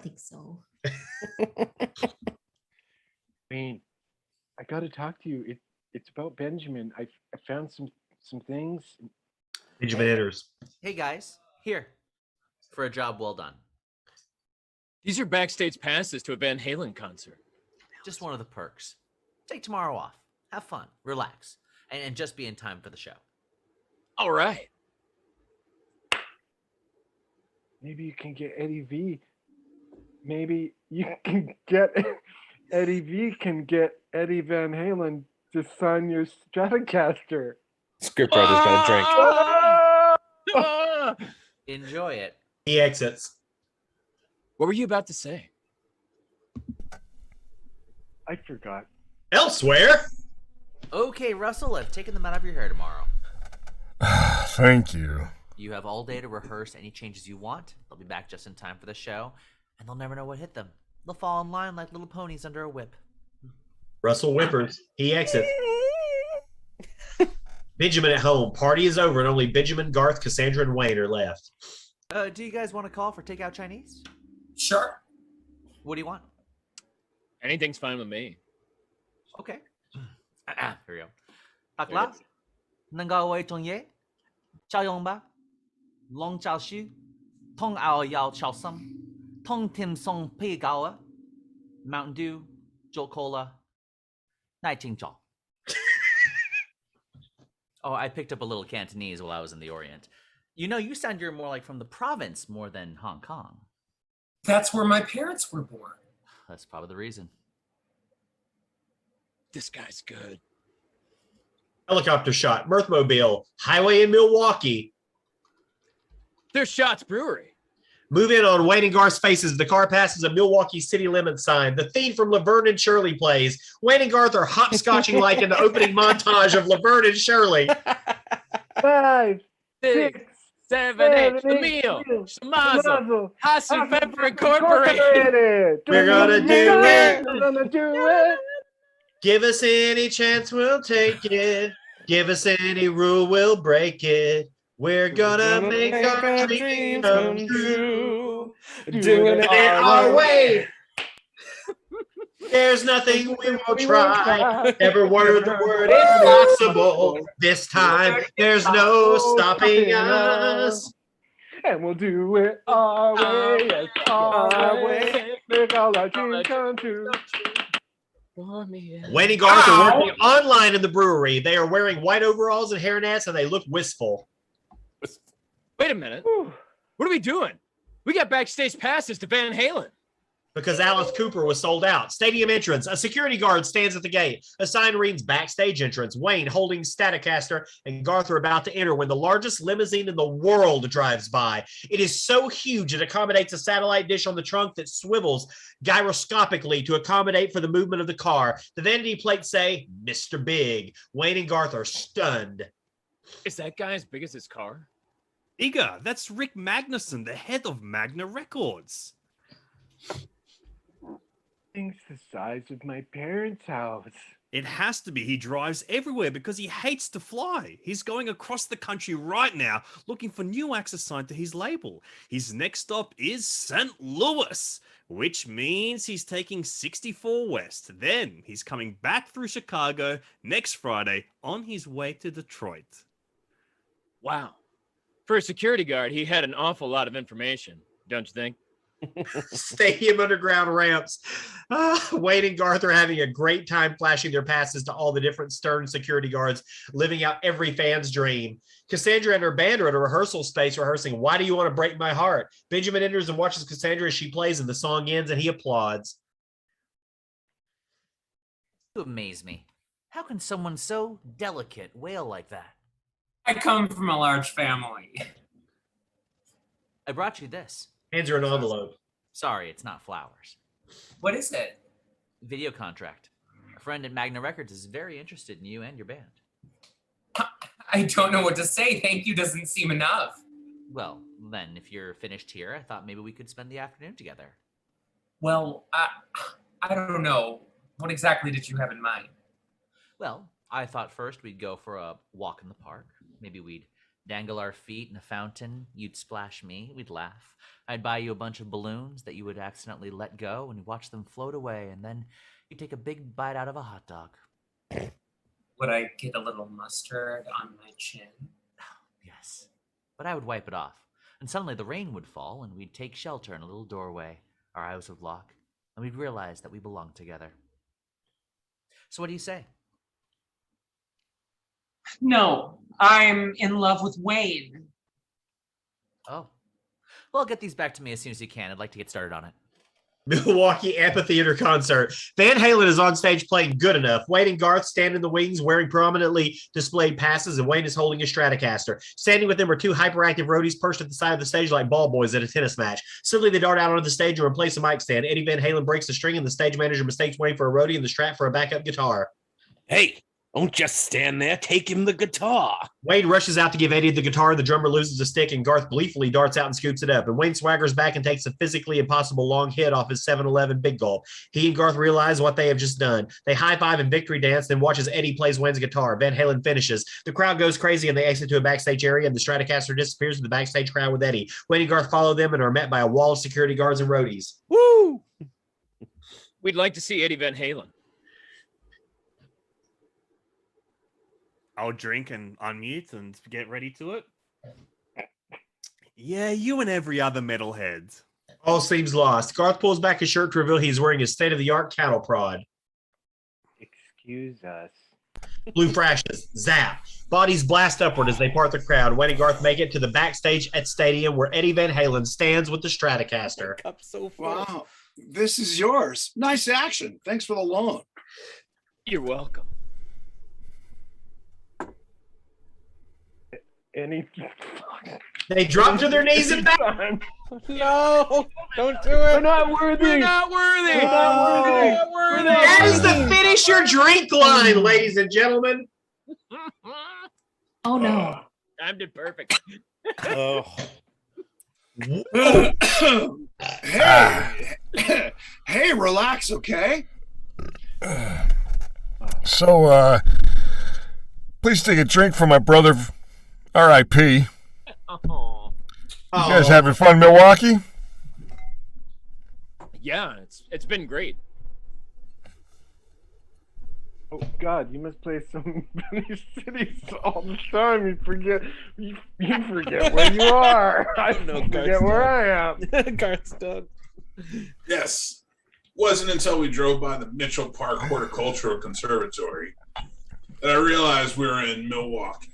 think so. Wayne, I got to talk to you. It's about Benjamin. I found some things. Benjamin enters. Hey guys, here for a job well done. These are backstage passes to a Van Halen concert. Just one of the perks. Take tomorrow off. Have fun. Relax. And just be in time for the show. All right. Maybe you can get Eddie V. Maybe you can get Eddie V. can get Eddie Van Halen to sign your Stratocaster. Scriptwriter's got a drink. Enjoy it. He exits. What were you about to say? I forgot. Elsewhere. Okay, Russell, I've taken them out of your hair tomorrow. Thank you. You have all day to rehearse any changes you want. They'll be back just in time for the show, and they'll never know what hit them. They'll fall in line like little ponies under a whip. Russell whimpers. He exits. Benjamin at home. Party is over, and only Benjamin, Garth, Cassandra, and Wayne are left. Do you guys want to call for takeout Chinese? Sure. What do you want? Anything's fine with me. Okay. Here we go. Bạc lá, nâng cao way trong ye, chao yong ba, long chao shu, tong ao yao chao sum, tong tim song pi gao, Mountain Dew, Jolt Cola, Nai Ting Chao. Oh, I picked up a little Cantonese while I was in the Orient. You know, you sound you're more like from the province more than Hong Kong. That's where my parents were born. That's probably the reason. This guy's good. Helicopter shot. Mirthmobile. Highway in Milwaukee. There's Shots Brewery. Move in on Wayne and Garth's faces. The car passes a Milwaukee city limit sign. The theme from Laverne and Shirley plays. Wayne and Garth are hopscotching like in the opening montage of Laverne and Shirley. 5, 6, 7, 8. The meal. Shamazo. Hasu Pepper Incorporated. We're gonna do it. We're gonna do it. Give us any chance, we'll take it. Give us any rule, we'll break it. We're gonna make our dreams come true. Doing it our way. There's nothing we won't try. Every word the word impossible. This time there's no stopping us. And we'll do it our way. Yes, our way. Make all our dreams come true. Wayne and Garth are working online in the brewery. They are wearing white overalls and hairnets, and they look wistful. Wait a minute. What are we doing? We got backstage passes to Van Halen. Because Alice Cooper was sold out. Stadium entrance. A security guard stands at the gate. A sign reads backstage entrance. Wayne holding Staticaster and Garth are about to enter when the largest limousine in the world drives by. It is so huge it accommodates a satellite dish on the trunk that swivels gyroscopically to accommodate for the movement of the car. The vanity plates say, Mr. Big. Wayne and Garth are stunned. Is that guy as big as his car? Igor, that's Rick Magnuson, the head of Magna Records. Thing's the size of my parents' house. It has to be. He drives everywhere because he hates to fly. He's going across the country right now looking for new acts assigned to his label. His next stop is St. Louis, which means he's taking 64 West. Then he's coming back through Chicago next Friday on his way to Detroit. Wow. For a security guard, he had an awful lot of information, don't you think? Stadium underground ramps. Wayne and Garth are having a great time flashing their passes to all the different stern security guards, living out every fan's dream. Cassandra and her band are at a rehearsal space rehearsing Why Do You Want to Break My Heart? Benjamin enters and watches Cassandra as she plays, and the song ends, and he applauds. You amaze me. How can someone so delicate wail like that? I come from a large family. I brought you this. Hands her an envelope. Sorry, it's not flowers. What is it? Video contract. A friend at Magna Records is very interested in you and your band. I don't know what to say. Thank you doesn't seem enough. Well, then, if you're finished here, I thought maybe we could spend the afternoon together. Well, I don't know. What exactly did you have in mind? Well, I thought first we'd go for a walk in the park. Maybe we'd dangle our feet in a fountain. You'd splash me. We'd laugh. I'd buy you a bunch of balloons that you would accidentally let go and watch them float away. And then you'd take a big bite out of a hot dog. Would I get a little mustard on my chin? Yes. But I would wipe it off. And suddenly the rain would fall and we'd take shelter in a little doorway. Our eyes would lock and we'd realize that we belonged together. So what do you say? No, I'm in love with Wayne. Oh. Well, get these back to me as soon as you can. I'd like to get started on it. Milwaukee Amphitheater concert. Van Halen is on stage playing Good Enough. Wayne and Garth stand in the wings wearing prominently displayed passes, and Wayne is holding a Stratocaster. Standing with them are two hyperactive roadies perched at the side of the stage like ball boys at a tennis match. Suddenly, they dart out onto the stage and replace a mic stand. Eddie Van Halen breaks the string, and the stage manager mistakes Wayne for a roadie and the Strat for a backup guitar. Hey, Don't just stand there. Take him the guitar. Wayne rushes out to give Eddie the guitar. The drummer loses a stick, and Garth gleefully darts out and scoops it up. And Wayne swaggers back and takes a physically impossible long hit off his 7-Eleven Big Gulp. He and Garth realize what they have just done. They high-five and victory dance, then watch as Eddie plays Wayne's guitar. Van Halen finishes. The crowd goes crazy, and they exit to a backstage area, and the Stratocaster disappears in the backstage crowd with Eddie. Wayne and Garth follow them and are met by a wall of security guards and roadies. Woo! We'd like to see Eddie Van Halen. I'll drink and unmute and get ready to it. Yeah, you and every other metalhead. All seems lost. Garth pulls back his shirt to reveal he's wearing his state-of-the-art cattle prod. Excuse us. Blue flashes. Zap. Bodies blast upward as they part the crowd. Wayne and Garth make it to the backstage at Stadium where Eddie Van Halen stands with the Stratocaster. Cup so full. Wow, this is yours. Nice action. Thanks for the loan. You're welcome. Any They drop to their knees and back. No, don't do it. We're not worthy. We're not worthy. We're not worthy. We're That is the finish your drink line, ladies and gentlemen. Oh no. Timed it perfect. Oh. Hey, relax, okay? So, please take a drink for my brother, R.I.P. Oh. You guys having fun in Milwaukee? Yeah, it's been great. Oh God, you must play so many cities all the time. You forget where you are. I know. Forget where I am. Garth's done. Yes. Wasn't until we drove by the Mitchell Park Horticultural Conservatory that I realized we were in Milwaukee.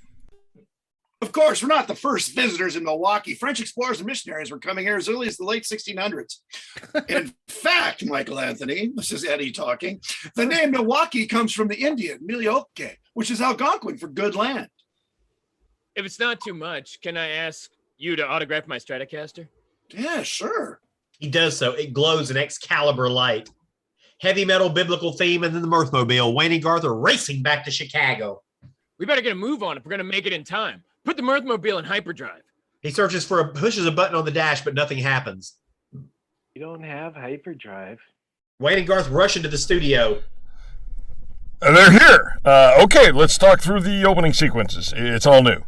Of course, we're not the first visitors in Milwaukee. French explorers and missionaries were coming here as early as the late 1600s. In fact, Michael Anthony, this is Eddie talking, the name Milwaukee comes from the Indian Milwaukee, which is Algonquin for good land. If it's not too much, can I ask you to autograph my Stratocaster? Yeah, sure. He does so. It glows in Excalibur light. Heavy metal biblical theme and then the Mirthmobile. Wayne and Garth are racing back to Chicago. We better get a move on if we're going to make it in time. Put the Mirthmobile in hyperdrive. He pushes a button on the dash, but nothing happens. You don't have hyperdrive. Wayne and Garth rush into the studio. They're here. Okay, let's talk through the opening sequences. It's all new.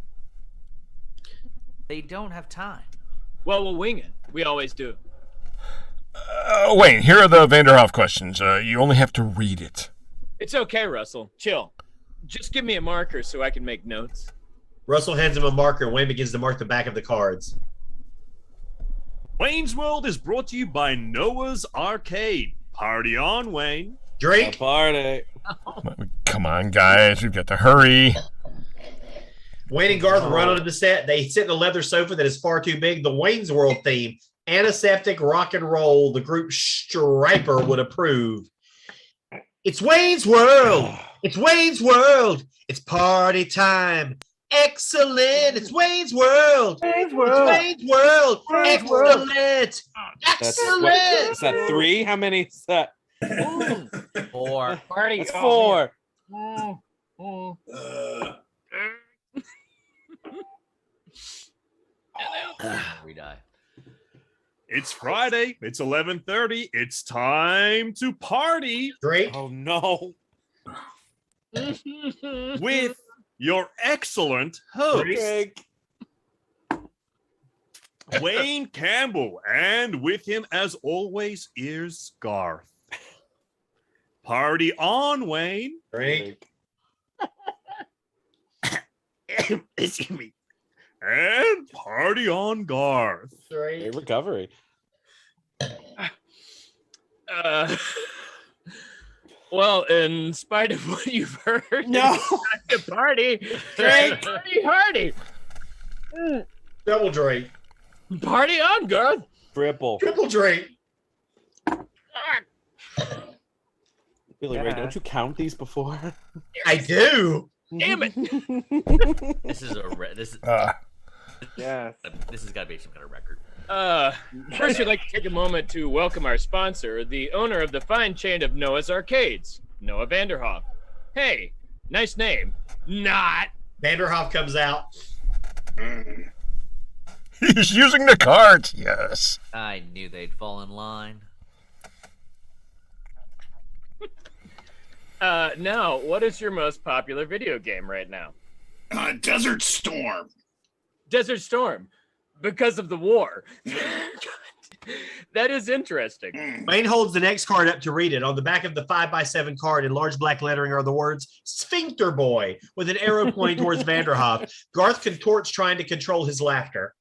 They don't have time. Well, we'll wing it. We always do. Wayne, here are the Vanderhoff questions. You only have to read it. It's okay, Russell. Chill. Just give me a marker so I can make notes. Russell hands him a marker, and Wayne begins to mark the back of the cards. Wayne's World is brought to you by Noah's Arcade. Party on, Wayne. Drink. A party. Come on, guys. We've got to hurry. Wayne and Garth run onto the set. They sit in a leather sofa that is far too big. The Wayne's World theme, antiseptic rock and roll, the group Striper would approve. It's Wayne's World. It's Wayne's World. It's party time. Excellent. It's Wayne's World. Wayne's World. It's Wayne's World. Wayne's World. Excellent. Excellent. Is that 3? How many is that? 4. Party. That's 4. We die. It's Friday. It's 11:30. It's time to party. Drink. Oh no. With your excellent host, Wayne Campbell, and with him, as always, is Garth. Party on, Wayne. Drink. Excuse me. And party on, Garth. Great recovery. Well, in spite of what you've heard, No. it's time to party. Drink. Party. Double drink. Party on, Garth. Triple. Triple drink. Billy Ray, don't you count these before? I do. Damn it. This is Yes. this has got to be some kind of record. First, we'd like to take a moment to welcome our sponsor, the owner of the fine chain of Noah's Arcades, Noah Vanderhoff. Hey, Nice name. Not. Vanderhoff comes out. He's using the cards. Yes. I knew they'd fall in line. Now, what is your most popular video game right now? Desert Storm. Desert Storm. Because of the war. That is interesting. Wayne holds the next card up to read it. On the back of the 5x7 card in large black lettering are the words Sphincter Boy with an arrow pointing towards Vanderhoff. Garth contorts trying to control his laughter.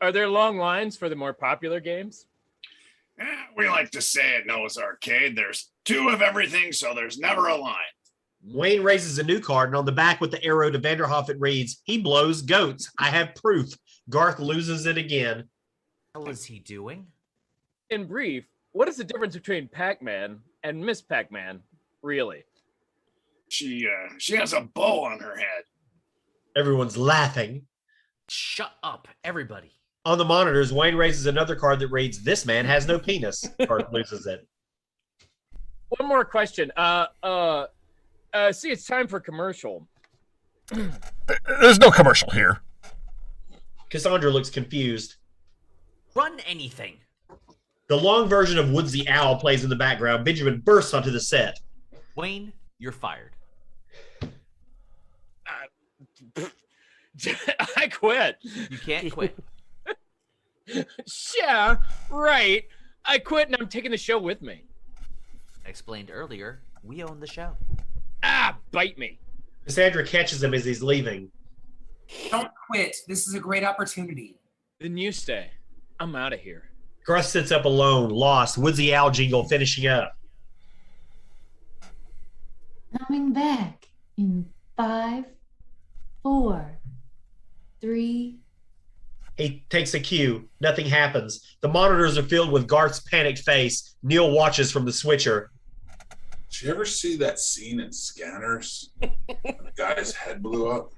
Are there long lines for the more popular games? We like to say at Noah's Arcade, there's 2 of everything, so there's never a line. Wayne raises a new card, and on the back with the arrow to Vanderhoff, it reads, he blows goats. I have proof. Garth loses it again. What is he doing? In brief, what is the difference between Pac-Man and Miss Pac-Man, really? She has a bow on her head. Everyone's laughing. Shut up, everybody. On the monitors, Wayne raises another card that reads, this man has no penis. Garth loses it. One more question. See, it's time for commercial. There's no commercial here. Cassandra looks confused. Run anything. The long version of Woodsy Owl plays in the background. Benjamin bursts onto the set. Wayne, you're fired. I quit. You can't quit. Yeah, right. I quit and I'm taking the show with me. I explained earlier, we own the show. Bite me. Cassandra catches him as he's leaving. Don't quit. This is a great opportunity. Then you stay. I'm out of here. Garth sits up alone, lost. Woodsy Owl jingle finishing up. Coming back in 5, 4, 3. He takes a cue. Nothing happens. The monitors are filled with Garth's panicked face. Neil watches from the switcher. Did you ever see that scene in Scanners when the guy's head blew up?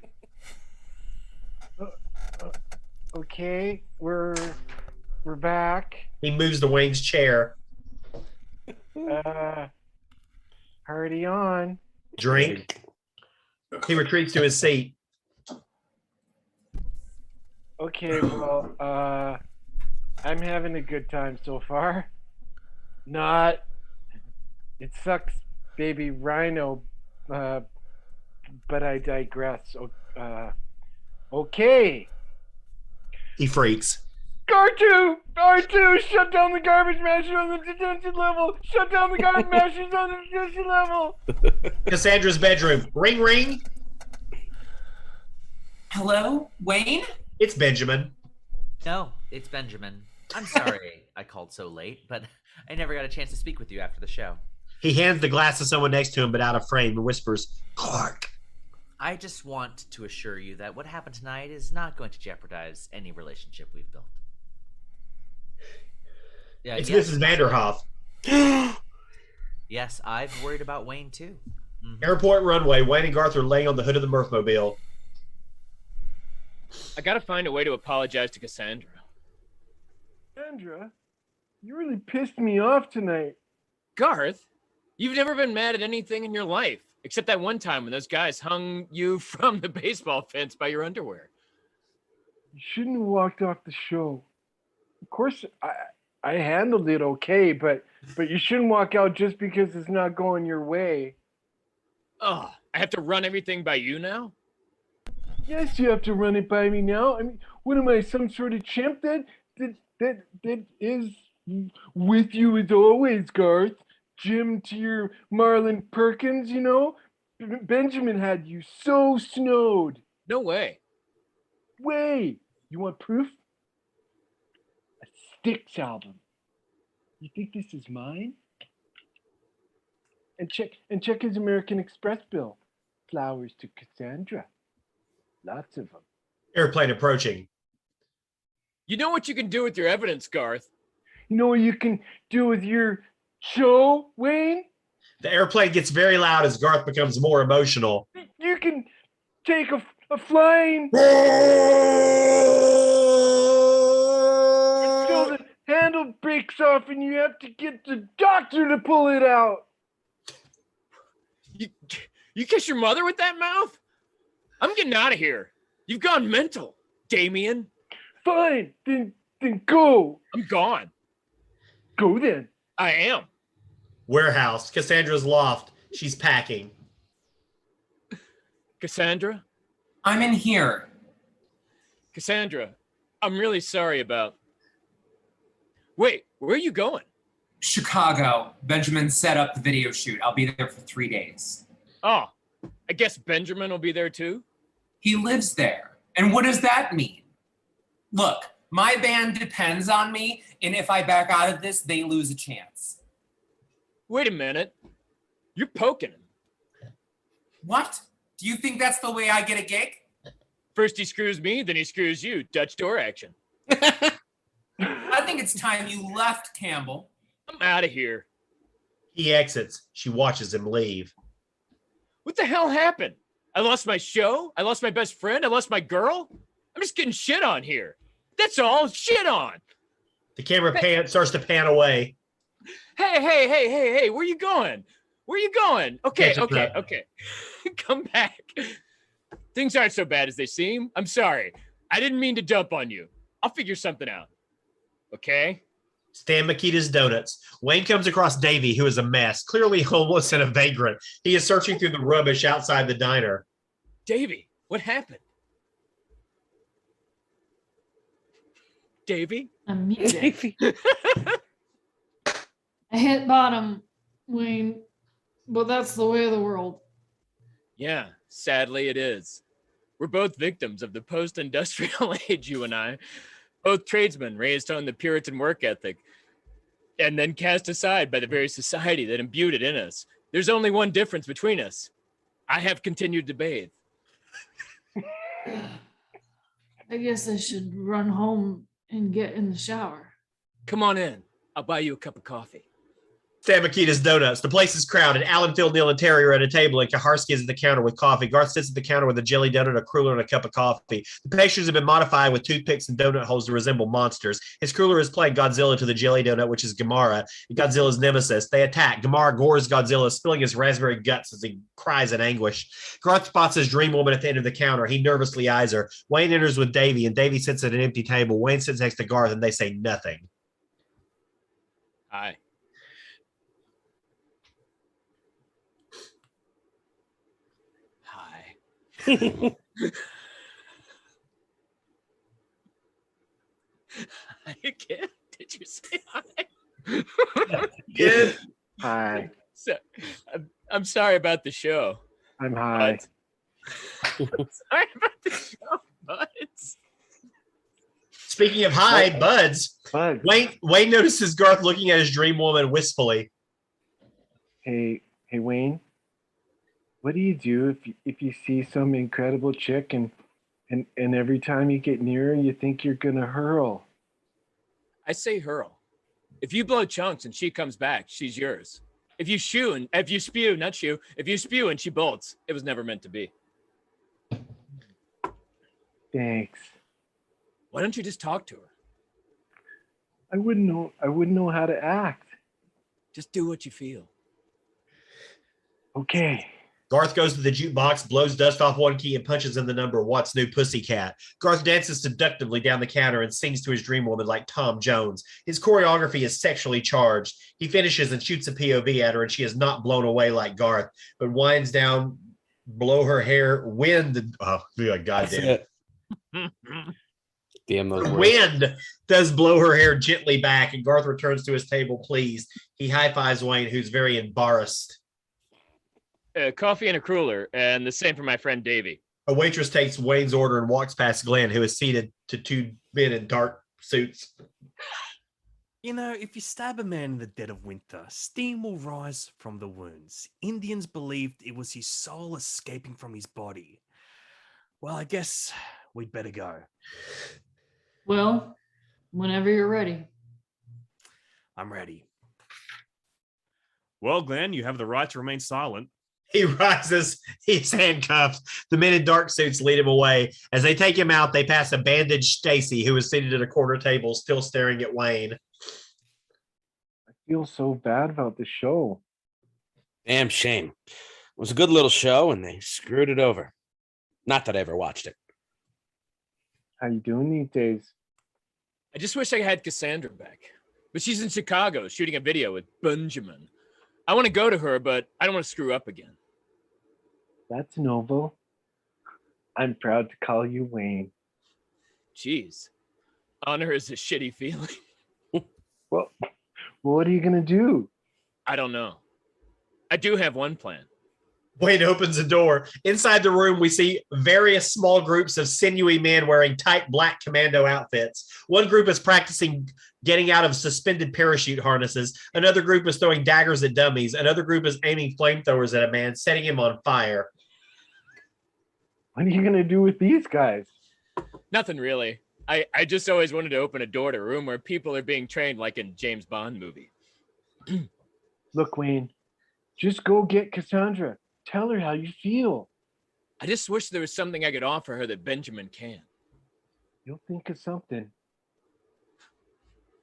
Okay, we're back. He moves to Wayne's chair. Party on. Drink. He retreats to his seat. Okay, well, I'm having a good time so far. Not. It sucks, baby rhino, but I digress. Okay. He freaks. R2! R2! Shut down the garbage masher on the detention level! Shut down the garbage mashers on the detention level! Cassandra's bedroom. Ring, ring. Hello, Wayne? It's Benjamin. No, it's Benjamin. I'm sorry I called so late, but I never got a chance to speak with you after the show. He hands the glass to someone next to him, but out of frame, and whispers, Clark. I just want to assure you that what happened tonight is not going to jeopardize any relationship we've built. Yeah, It's yes. Mrs. Vanderhoff. Yes, I've worried about Wayne too. Mm-hmm. Airport runway. Wayne and Garth are laying on the hood of the Mirthmobile. I gotta find a way to apologize to Cassandra. Cassandra, you really pissed me off tonight. Garth, you've never been mad at anything in your life, except that one time when those guys hung you from the baseball fence by your underwear. You shouldn't have walked off the show. Of course, I handled it okay, but you shouldn't walk out just because it's not going your way. Oh, I have to run everything by you now? Yes, you have to run it by me now. I mean, what am I, some sort of chimp that is with you as always, Garth? Jim to your Marlon Perkins, you know? Benjamin had you so snowed. No way. Way. You want proof? A Styx album. You think this is mine? And check his American Express bill. Flowers to Cassandra. Lots of them. Airplane approaching. You know what you can do with your evidence, Garth? You know what you can do with your show, Wayne? The airplane gets very loud as Garth becomes more emotional. You can take a flying until the handle breaks off and you have to get the doctor to pull it out. You kiss your mother with that mouth? I'm getting out of here. You've gone mental, Damien. Fine, then go. I'm gone. Go then. I am. Warehouse. Cassandra's loft. She's packing. Cassandra? I'm in here. Cassandra, I'm really sorry about... Wait, where are you going? Chicago. Benjamin set up the video shoot. I'll be there for 3 days. Oh, I guess Benjamin will be there too? He lives there. And what does that mean? Look, my band depends on me, and if I back out of this, they lose a chance. Wait a minute. You're poking him. What? Do you think that's the way I get a gig? First he screws me, then he screws you. Dutch door action. I think it's time you left, Campbell. I'm out of here. He exits. She watches him leave. What the hell happened? I lost my show? I lost my best friend? I lost my girl? I'm just getting shit on here. That's all. Shit on. The camera starts to pan away. Hey, where you going? Where you going? Okay. Come back. Things aren't so bad as they seem. I'm sorry. I didn't mean to jump on you. I'll figure something out. Okay? Stan Makita's Donuts. Wayne comes across Davy, who is a mess, clearly homeless and a vagrant. He is searching through the rubbish outside the diner. Davy, what happened? Davy? I'm muted. I hit bottom, Wayne, but that's the way of the world. Yeah, sadly it is. We're both victims of the post-industrial age, you and I. Both tradesmen raised on the Puritan work ethic and then cast aside by the very society that imbued it in us. There's only one difference between us. I have continued to bathe. I guess I should run home and get in the shower. Come on in. I'll buy you a cup of coffee. Stan Makita's Donuts. The place is crowded. Alan, Phil, Neil, and Terry are at a table, and Kaharski is at the counter with coffee. Garth sits at the counter with a jelly donut, a cruller, and a cup of coffee. The pastries have been modified with toothpicks and donut holes to resemble monsters. His cruller is playing Godzilla to the jelly donut, which is Gamera, Godzilla's nemesis. They attack. Gamera gores Godzilla, spilling his raspberry guts as he cries in anguish. Garth spots his dream woman at the end of the counter. He nervously eyes her. Wayne enters with Davy, and Davy sits at an empty table. Wayne sits next to Garth, and they say nothing. Hi. Again? Did you say hi? Yeah. Hi. So, I'm sorry about the show. I'm high. I'm sorry about the show, Buds. Speaking of high, Buds. Wayne notices Garth looking at his dream woman wistfully. Hey, Wayne. What do you do if you see some incredible chick and every time you get near her, you think you're gonna hurl? I say hurl. If you blow chunks and she comes back, she's yours. If you spew and she bolts, it was never meant to be. Thanks. Why don't you just talk to her? I wouldn't know how to act. Just do what you feel. Okay. Garth goes to the jukebox, blows dust off one key, and punches in the number What's New Pussycat. Garth dances seductively down the counter and sings to his dream woman like Tom Jones. His choreography is sexually charged. He finishes and shoots a POV at her, and she is not blown away like Garth, but winds down, blow her hair, wind. Oh, goddamn. Damn those words. Wind does blow her hair gently back, and Garth returns to his table pleased. He high-fives Wayne, who's very embarrassed. Coffee and a cruller, and the same for my friend Davy. A waitress takes Wayne's order and walks past Glenn, who is seated to two men in dark suits. You know, if you stab a man in the dead of winter, steam will rise from the wounds. Indians believed it was his soul escaping from his body. Well, I guess we'd better go. Well, whenever you're ready. I'm ready. Well, Glenn, you have the right to remain silent. He rises, he's handcuffed. The men in dark suits lead him away. As they take him out, they pass a bandaged Stacy, who is seated at a corner table, still staring at Wayne. I feel so bad about the show. Damn shame. was a good little show, and they screwed it over. Not that I ever watched it. How you doing these days? I just wish I had Cassandra back. But she's in Chicago shooting a video with Benjamin. I want to go to her, but I don't want to screw up again. That's noble. I'm proud to call you Wayne. Jeez. Honor is a shitty feeling. Well, what are you going to do? I don't know. I do have one plan. Wayne opens the door. Inside the room, we see various small groups of sinewy men wearing tight black commando outfits. One group is practicing getting out of suspended parachute harnesses. Another group is throwing daggers at dummies. Another group is aiming flamethrowers at a man, setting him on fire. What are you going to do with these guys? Nothing really. I just always wanted to open a door to a room where people are being trained like in James Bond movie. Look, Wayne, just go get Cassandra. Tell her how you feel. I just wish there was something I could offer her that Benjamin can. You'll think of something.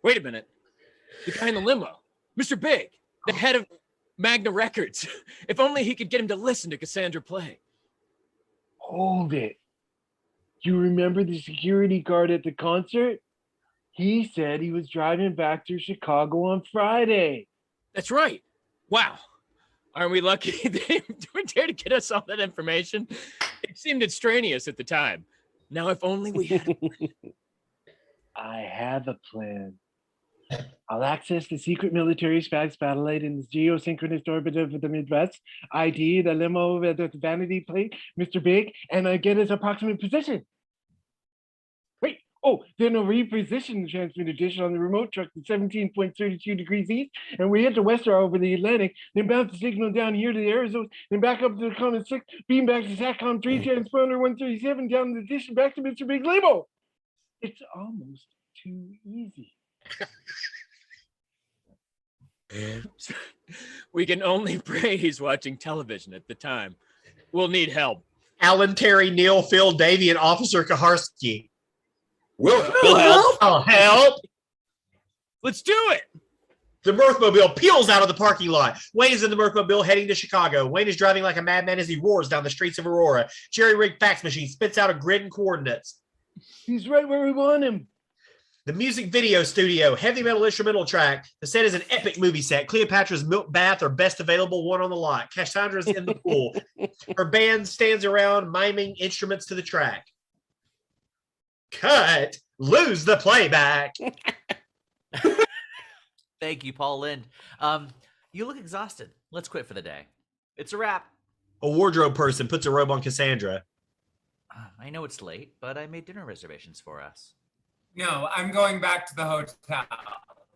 Wait a minute. The guy in the limo, Mr. Big, the head of Magna Records. If only he could get him to listen to Cassandra play. Hold it. You remember the security guard at the concert? He said he was driving back to Chicago on Friday. That's right. Wow. Aren't we lucky they were there to get us all that information? It seemed extraneous at the time. Now, if only we had. I have a plan. I'll access the secret military SPAC satellite in the geosynchronous orbit of the Midwest, ID, the limo, the vanity plate, Mr. Big, and I get his approximate position. Wait, then I'll reposition the transmitter dish on the remote truck to 17.32 degrees east, and we hit the west star over the Atlantic, then bounce the signal down here to the Arizona, then back up to the Common 6, beam back to SATCOM 3, transponder 137, down the dish, and back to Mr. Big limo. It's almost too easy. We can only pray he's watching television at the time. We'll need help. Alan, Terry, Neil, Phil, Davey, and Officer Kaharski. We'll help. I'll help. Let's do it. The Mirthmobile peels out of the parking lot. Wayne is in the Mirthmobile heading to Chicago. Wayne is driving like a madman as he roars down the streets of Aurora. Jerry-rigged fax machine spits out a grid and coordinates. He's right where we want him. The music video studio, heavy metal instrumental track. The set is an epic movie set. Cleopatra's milk bath or best available one on the lot. Cassandra's in the pool. Her band stands around miming instruments to the track. Cut. Lose the playback. Thank you, Paul Lind. You look exhausted. Let's quit for the day. It's a wrap. A wardrobe person puts a robe on Cassandra. I know it's late, but I made dinner reservations for us. No, I'm going back to the hotel.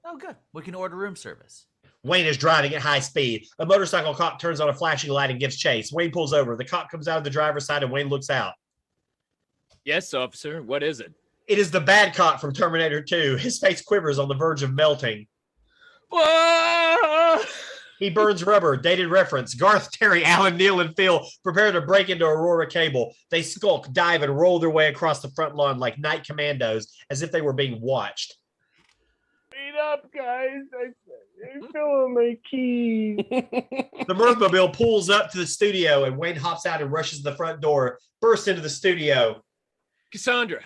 Oh, good. We can order room service. Wayne is driving at high speed. A motorcycle cop turns on a flashing light and gives chase. Wayne pulls over. The cop comes out of the driver's side and Wayne looks out. Yes, officer. What is it? It is the bad cop from Terminator 2. His face quivers on the verge of melting. Whoa! He burns rubber. Dated reference. Garth, Terry, Alan, Neil, and Phil prepare to break into Aurora Cable. They skulk, dive, and roll their way across the front lawn like night commandos, as if they were being watched. Wait up, guys. I fell on my keys. The Mirthmobile pulls up to the studio, and Wayne hops out and rushes the front door, bursts into the studio. Cassandra,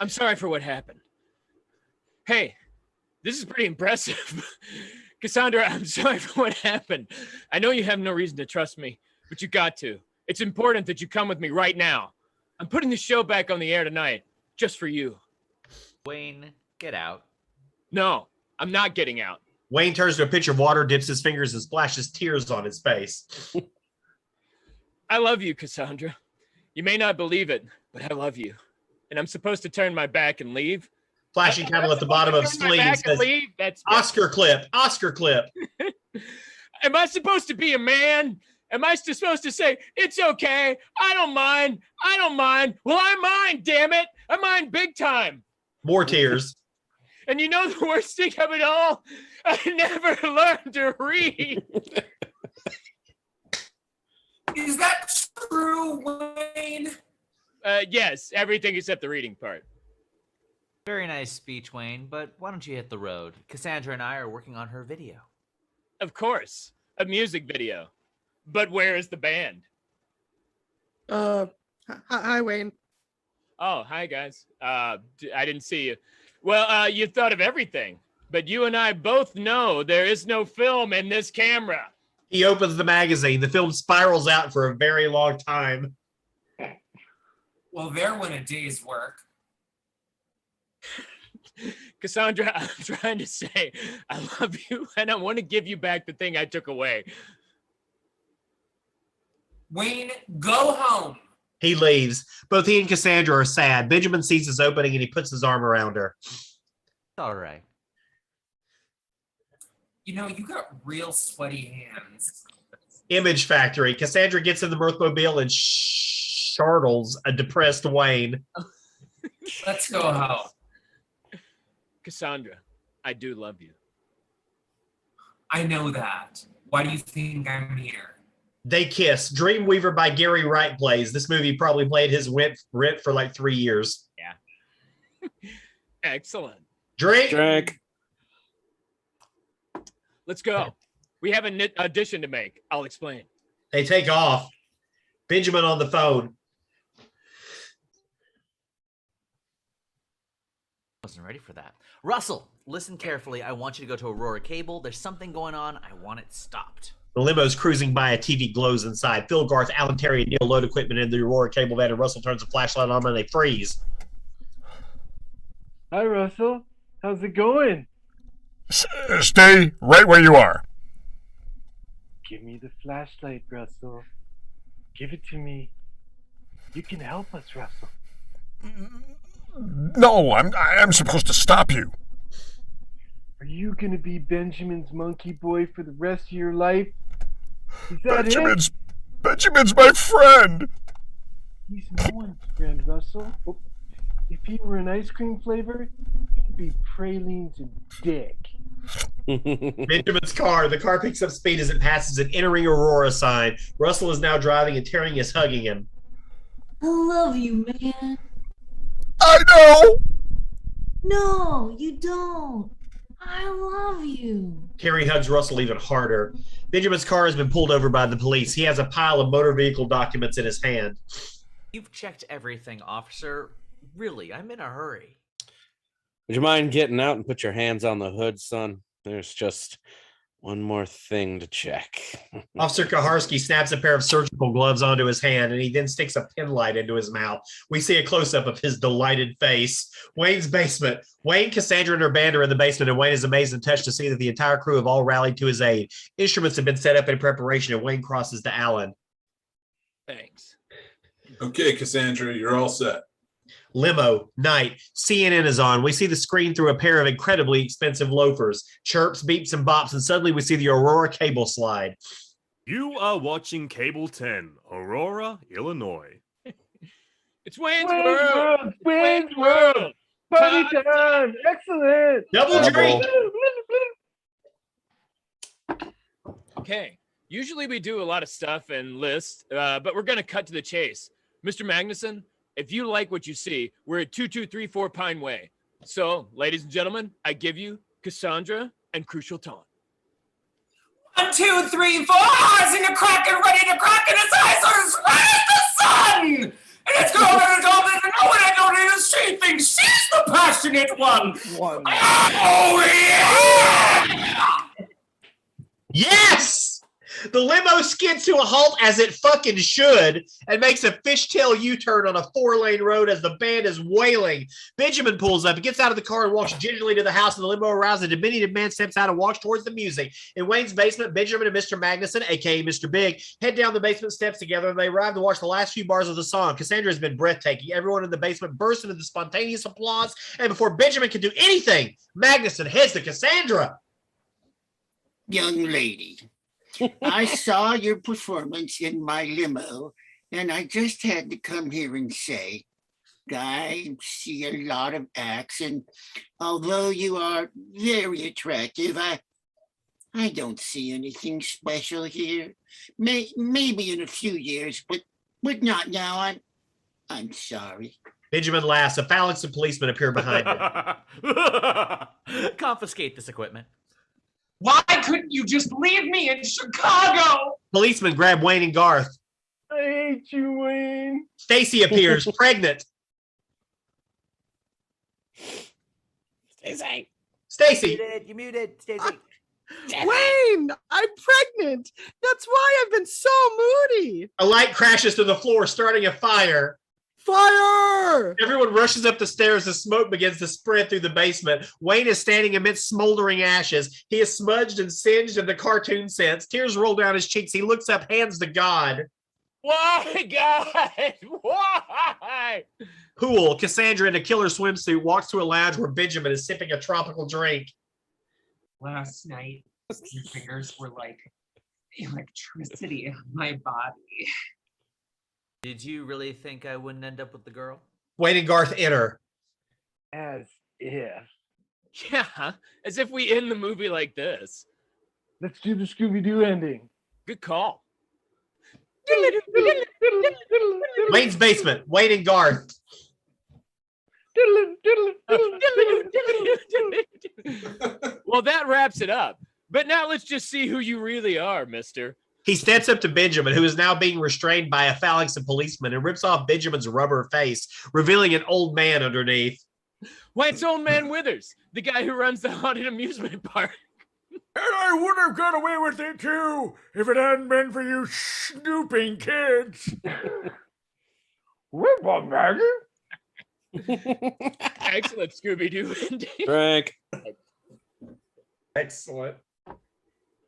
I'm sorry for what happened. Hey, this is pretty impressive. Cassandra, I'm sorry for what happened. I know you have no reason to trust me, but you got to. It's important that you come with me right now. I'm putting the show back on the air tonight, just for you. Wayne, get out. No, I'm not getting out. Wayne turns to a pitcher of water, dips his fingers, and splashes tears on his face. I love you, Cassandra. You may not believe it, but I love you. And I'm supposed to turn my back and leave. Flashing candle at the bottom of Sling says, That's Oscar clip, Oscar clip. Am I supposed to be a man? Am I supposed to say, it's okay, I don't mind, I don't mind? Well, I mind, damn it. I mind big time. More tears. And you know the worst thing of it all? I never learned to read. Is that true, Wayne? Yes, everything except the reading part. Very nice speech, Wayne, but why don't you hit the road? Cassandra and I are working on her video. Of course, a music video. But where is the band? Hi, Wayne. Oh, hi, guys. I didn't see you. Well, you thought of everything, but you and I both know there is no film in this camera. He opens the magazine. The film spirals out for a very long time. Well, there went a day's work. Cassandra, I'm trying to say I love you, and I want to give you back the thing I took away. Wayne, go home. He leaves. Both he and Cassandra are sad. Benjamin sees his opening and he puts his arm around her. All right. You know, you got real sweaty hands. Image Factory. Cassandra gets in the Mirthmobile and startles a depressed Wayne. Let's go home. Cassandra, I do love you. I know that. Why do you think I'm here? They kiss. Dreamweaver by Gary Wright plays. This movie probably played his rent for like 3 years. Yeah. Excellent. Drink. Let's go. We have an audition to make. I'll explain. They take off. Benjamin on the phone. Wasn't ready for that. Russell, listen carefully. I want you to go to Aurora Cable. There's something going on. I want it stopped. The limo's cruising by. A TV glows inside. Phil, Garth, Alan, Terry, and Neil load equipment in the Aurora Cable van, and Russell turns the flashlight on and they freeze. Hi, Russell. How's it going? Stay right where you are. Give me the flashlight, Russell. Give it to me. You can help us, Russell. No, I'm supposed to stop you. Are you gonna be Benjamin's monkey boy for the rest of your life? Is that it? Benjamin's my friend. He's no one's friend, Russell. If he were an ice cream flavor, he'd be pralines and dick. Benjamin's car. The car picks up speed as it passes an entering Aurora sign. Russell is now driving and Terry is hugging him. I love you, man. I know. No, you don't. I love you. Terry hugs Russell even harder. Benjamin's car has been pulled over by the police. He has a pile of motor vehicle documents in his hand. You've checked everything, officer. Really, I'm in a hurry. Would you mind getting out and put your hands on the hood, son? There's just one more thing to check. Officer Kaharski snaps a pair of surgical gloves onto his hand, and he then sticks a pen light into his mouth. We see a close-up of his delighted face. Wayne's basement. Wayne, Cassandra, and her band are in the basement, and Wayne is amazed and touched to see that the entire crew have all rallied to his aid. Instruments have been set up in preparation, and Wayne crosses to Alan. Thanks. Okay, Cassandra, you're all set. Limo, night, CNN is on. We see the screen through a pair of incredibly expensive loafers. Chirps, beeps, and bops, and suddenly we see the Aurora Cable slide. You are watching Cable 10, Aurora, Illinois. It's Wayne's World. Wayne's World. Party time. Excellent. Double drink. Okay. Usually we do a lot of stuff and lists, but we're going to cut to the chase. Mr. Magnuson, if you like what you see, we're at 2234 Pine Way. So, ladies and gentlemen, I give you Cassandra and Crucial Taunt. 1, 2, 3, 4. Eyes in a crack and ready to crack, and his eyes are as red as the sun. And it's going to go to know what I don't need. She thinks she's the passionate one. Oh yeah! Yes! The limo skids to a halt as it fucking should and makes a fishtail U-turn on a 4-lane road as the band is wailing. Benjamin pulls up. He gets out of the car and walks gingerly to the house, and the limo arrives. A diminutive man steps out and walks towards the music. In Wayne's basement, Benjamin and Mr. Magnuson, a.k.a. Mr. Big, head down the basement steps together, and they arrive to watch the last few bars of the song. Cassandra has been breathtaking. Everyone in the basement bursts into the spontaneous applause, and before Benjamin can do anything, Magnuson heads to Cassandra. Young lady, I saw your performance in my limo, and I just had to come here and say, I see a lot of acts, and although you are very attractive, I don't see anything special here. Maybe in a few years, but not now. I'm sorry. Benjamin laughs. A phalanx of policemen appear behind him. Confiscate this equipment. Why couldn't you just leave me in Chicago? Policemen grab Wayne and Garth. I hate you, Wayne. Stacy appears, pregnant. Stacy. You muted, Stacy. Wayne, I'm pregnant. That's why I've been so moody. A light crashes to the floor, starting a fire. Fire! Everyone rushes up the stairs as smoke begins to spread through the basement. Wayne is standing amidst smoldering ashes. He is smudged and singed in the cartoon sense. Tears roll down his cheeks. He looks up, hands to God. Why, God? Why? Pool, Cassandra in a killer swimsuit walks to a lounge where Benjamin is sipping a tropical drink. Last night, your fingers were like electricity in my body. Did you really think I wouldn't end up with the girl? Wayne and Garth enter. As if. Yeah, as if we end the movie like this. Let's do the Scooby-Doo ending. Good call. Wayne's basement, Wayne and Garth. Well, that wraps it up. But now let's just see who you really are, mister. He steps up to Benjamin, who is now being restrained by a phalanx of policemen, and rips off Benjamin's rubber face, revealing an old man underneath. Why, it's Old Man Withers, the guy who runs the haunted amusement park. And I would have got away with it too if it hadn't been for you snooping kids. Whip up, Maggie. Excellent Scooby-Doo ending. Frank. Excellent.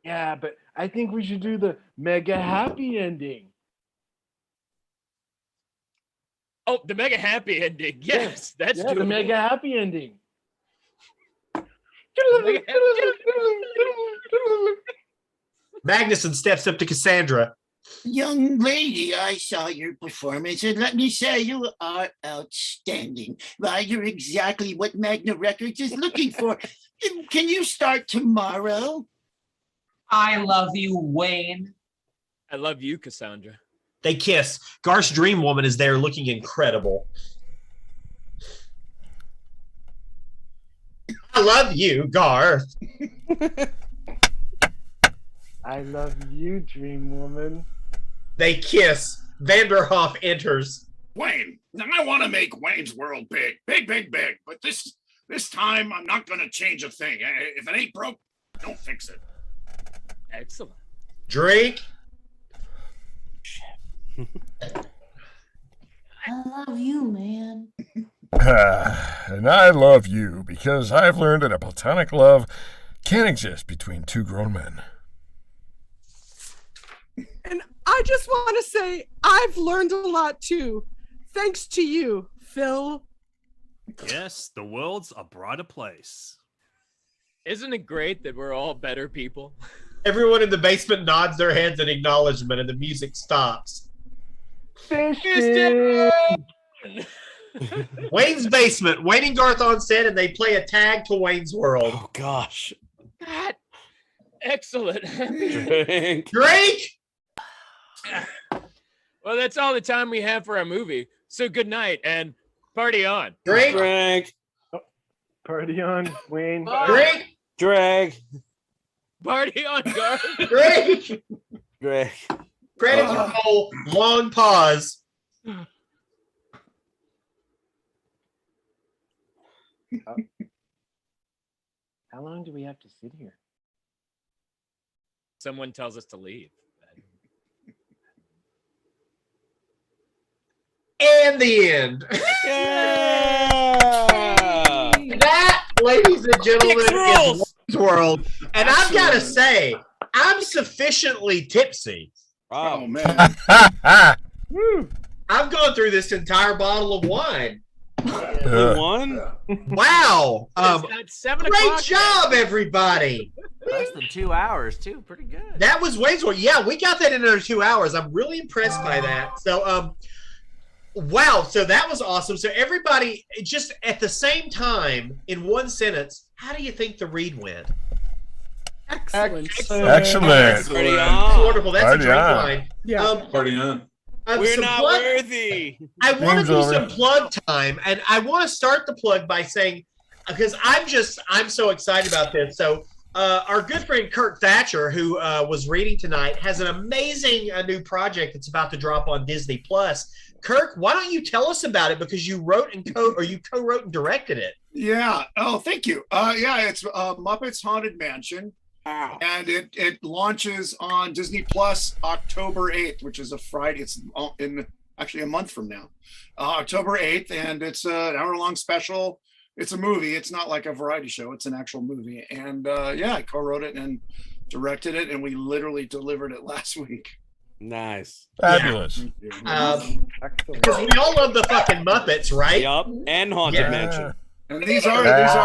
Yeah, but I think we should do the mega happy ending. Oh, the mega happy ending. Yes, that's the doable. mega happy ending. Magnuson steps up to Cassandra. Young lady, I saw your performance, and let me say you are outstanding. Why, you're exactly what Magna Records is looking for. Can you start tomorrow? I love you, Wayne. I love you, Cassandra. They kiss. Garth's dream woman is there looking incredible. I love you, Garth. I love you, dream woman. They kiss. Vanderhoff enters. Wayne, now I want to make Wayne's World big. Big, big, big. But this time, I'm not going to change a thing. If it ain't broke, don't fix it. Excellent. Drake. I love you, man. And I love you because I've learned that a platonic love can't exist between two grown men. And I just want to say I've learned a lot too. Thanks to you, Phil. Yes, the world's a brighter place. Isn't it great that we're all better people? Everyone in the basement nods their heads in acknowledgement, and the music stops. Wayne's basement. Wayne and Garth on set, and they play a tag to Wayne's World. Oh gosh. God. Excellent. Drake. Well, that's all the time we have for our movie. So good night and party on. Drake. Drag. Party on, Wayne. Drake. Drag. Party on, Garth. Drake. Drag. Credits roll. Long pause. How long do we have to sit here? Someone tells us to leave. And the end. Yeah. That, ladies and gentlemen, is Wayne's World. And I've got to say, I'm sufficiently tipsy. Oh, man. I've gone through this entire bottle of wine. One? Wow. It's 7 Great o'clock. job, everybody. Less than 2 hours, too. Pretty good. That was Wayne's World. Yeah, we got that in under 2 hours. I'm really impressed by that. So, wow. So that was awesome. So everybody, just at the same time, in one sentence, how do you think the read went? Excellent. Excellent. Party on. Wonderful. That's Party a drink on. line. Yeah. Party on. We're some not plug- worthy. I want to Game's do over. some plug time, and I want to start the plug by saying, because I'm so excited about this. So Our good friend Kirk Thatcher, who was reading tonight, has an amazing new project that's about to drop on Disney Plus. Kirk, why don't you tell us about it, because you wrote and co-wrote and directed it? Yeah. Oh, thank you. Yeah, it's Muppets Haunted Mansion. Wow. And it launches on Disney Plus October 8th, which is a Friday. It's in actually a month from now, October 8th. And it's an hour-long special. It's a movie. It's not like a variety show. It's an actual movie. And yeah, I co-wrote it and directed it. And we literally delivered it last week. Nice. Fabulous. Because we all love the fucking Muppets, right? Yup. And Haunted Mansion. And these are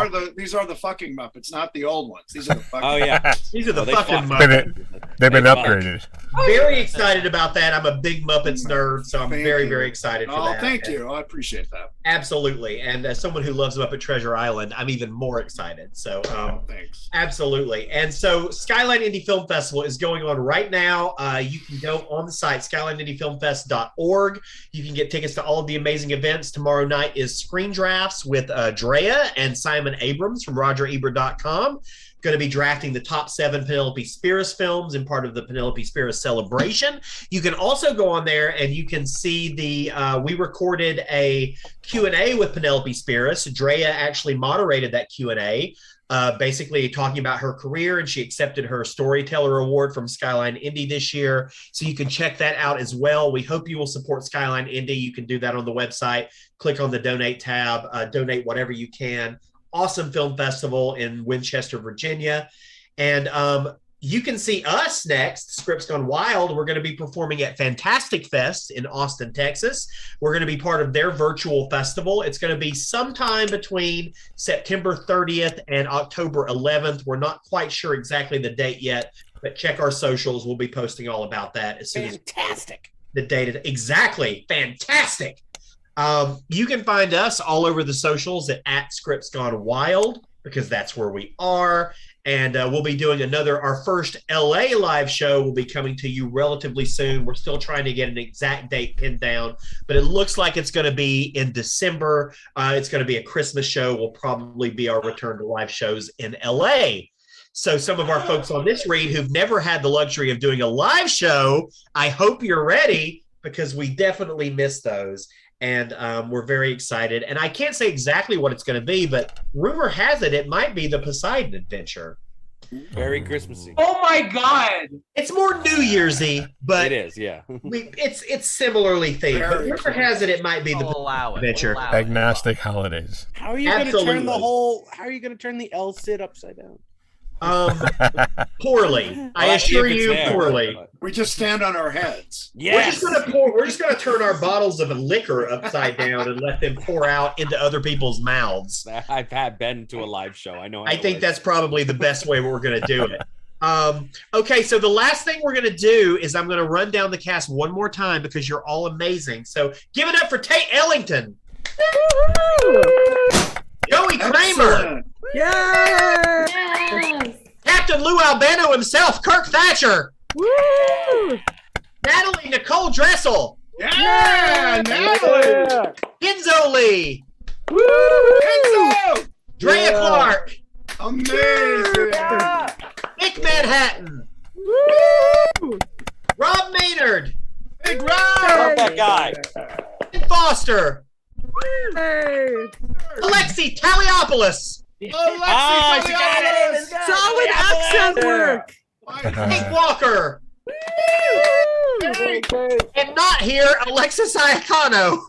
the fucking Muppets, not the old ones. These are the fucking. Oh yeah, these are the they fucking fuck. Muppets. They've been upgraded. Very excited about that. I'm a big Muppets nerd, so I'm very excited for that. Oh, thank you. I appreciate that. Absolutely. And as someone who loves Muppet Treasure Island, I'm even more excited. So thanks. Absolutely. And so Skyline Indie Film Festival is going on right now. You can go on the site, skylineindiefilmfest.org. You can get tickets to all of the amazing events. Tomorrow night is Screen Drafts with Drea and Simon Abrams from RogerEbert.com. Going to be drafting the top 7 Penelope Spheris films in part of the Penelope Spheris celebration. You can also go on there and you can see we recorded a Q&A with Penelope Spheris. Drea actually moderated that Q&A, basically talking about her career, and she accepted her Storyteller Award from Skyline Indie this year. So you can check that out as well. We hope you will support Skyline Indie. You can do that on the website. Click on the donate tab, donate whatever you can. Awesome film festival in Winchester, Virginia. And you can see us next, Scripts Gone Wild. We're going to be performing at Fantastic Fest in Austin, Texas. We're going to be part of their virtual festival. It's going to be sometime between September 30th and October 11th. We're not quite sure exactly the date yet, but check our socials. We'll be posting all about that as soon as the date. Exactly. Fantastic. You can find us all over the socials at Scripts Gone Wild, because that's where we are. And we'll be doing our first LA live show will be coming to you relatively soon. We're still trying to get an exact date pinned down, but it looks like it's going to be in December. It's going to be a Christmas show. Will probably be our return to live shows in LA. So some of our folks on this read who've never had the luxury of doing a live show, I hope you're ready, because we definitely miss those. And we're very excited. And I can't say exactly what it's going to be, but rumor has it might be the Poseidon Adventure. Very Christmassy. Oh my God! It's more New Year's-y, but it is, yeah. It's similarly themed. But rumor has it might be the Adventure. Agnostic holidays. How are you going to turn How are you going to turn the L Cid upside down? Poorly. I assure you, poorly. We just stand on our heads. Yes. We're just gonna turn our bottles of liquor upside down and let them pour out into other people's mouths. I've been to a live show. I know. I think that's probably the best way we're gonna do it. Okay, so the last thing we're gonna do is I'm gonna run down the cast one more time, because you're all amazing. So give it up for Tate Ellington. Joey Cramer. Yes! Captain Lou Albano himself, Kirk Thatcher. Woo! Natalie Nicole Dressel. Yeah, Natalie. Kenzo Lee. Woo! Kenzo. Drea Clark. Amazing. Mick Manhattan. Woo! Robb Maynard. Big Rob. Love that guy. Ben Foster. Hey! Alexei Taliopolous. Solid accent work. Hank Walker. And not here, Alexis Iacano.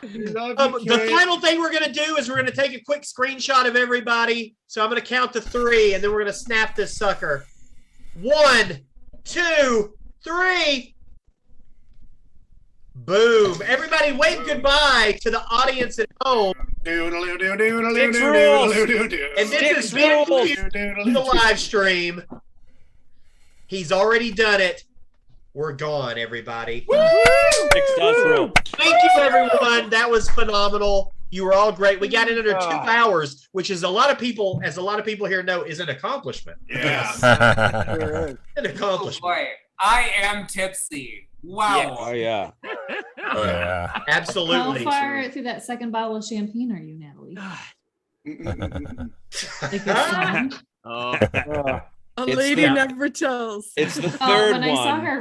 The final thing we're going to do is we're going to take a quick screenshot of everybody. So I'm going to count to 3, and then we're going to snap this sucker. 1, 2, 3. Boom. Everybody wave goodbye to the audience at home. And this is Mick the live stream. He's already done it. We're gone, everybody. Thank you, everyone. That was phenomenal. You were all great. We got in under 2 hours, which is a lot of people here know, is an accomplishment. Yeah. An accomplishment. Oh boy, I am tipsy. Wow. Oh yeah. Yeah. Absolutely. How far through that second bottle of champagne are you, Natalie? Like a song. Oh. A It's lady the- never tells. It's the third When I saw one. her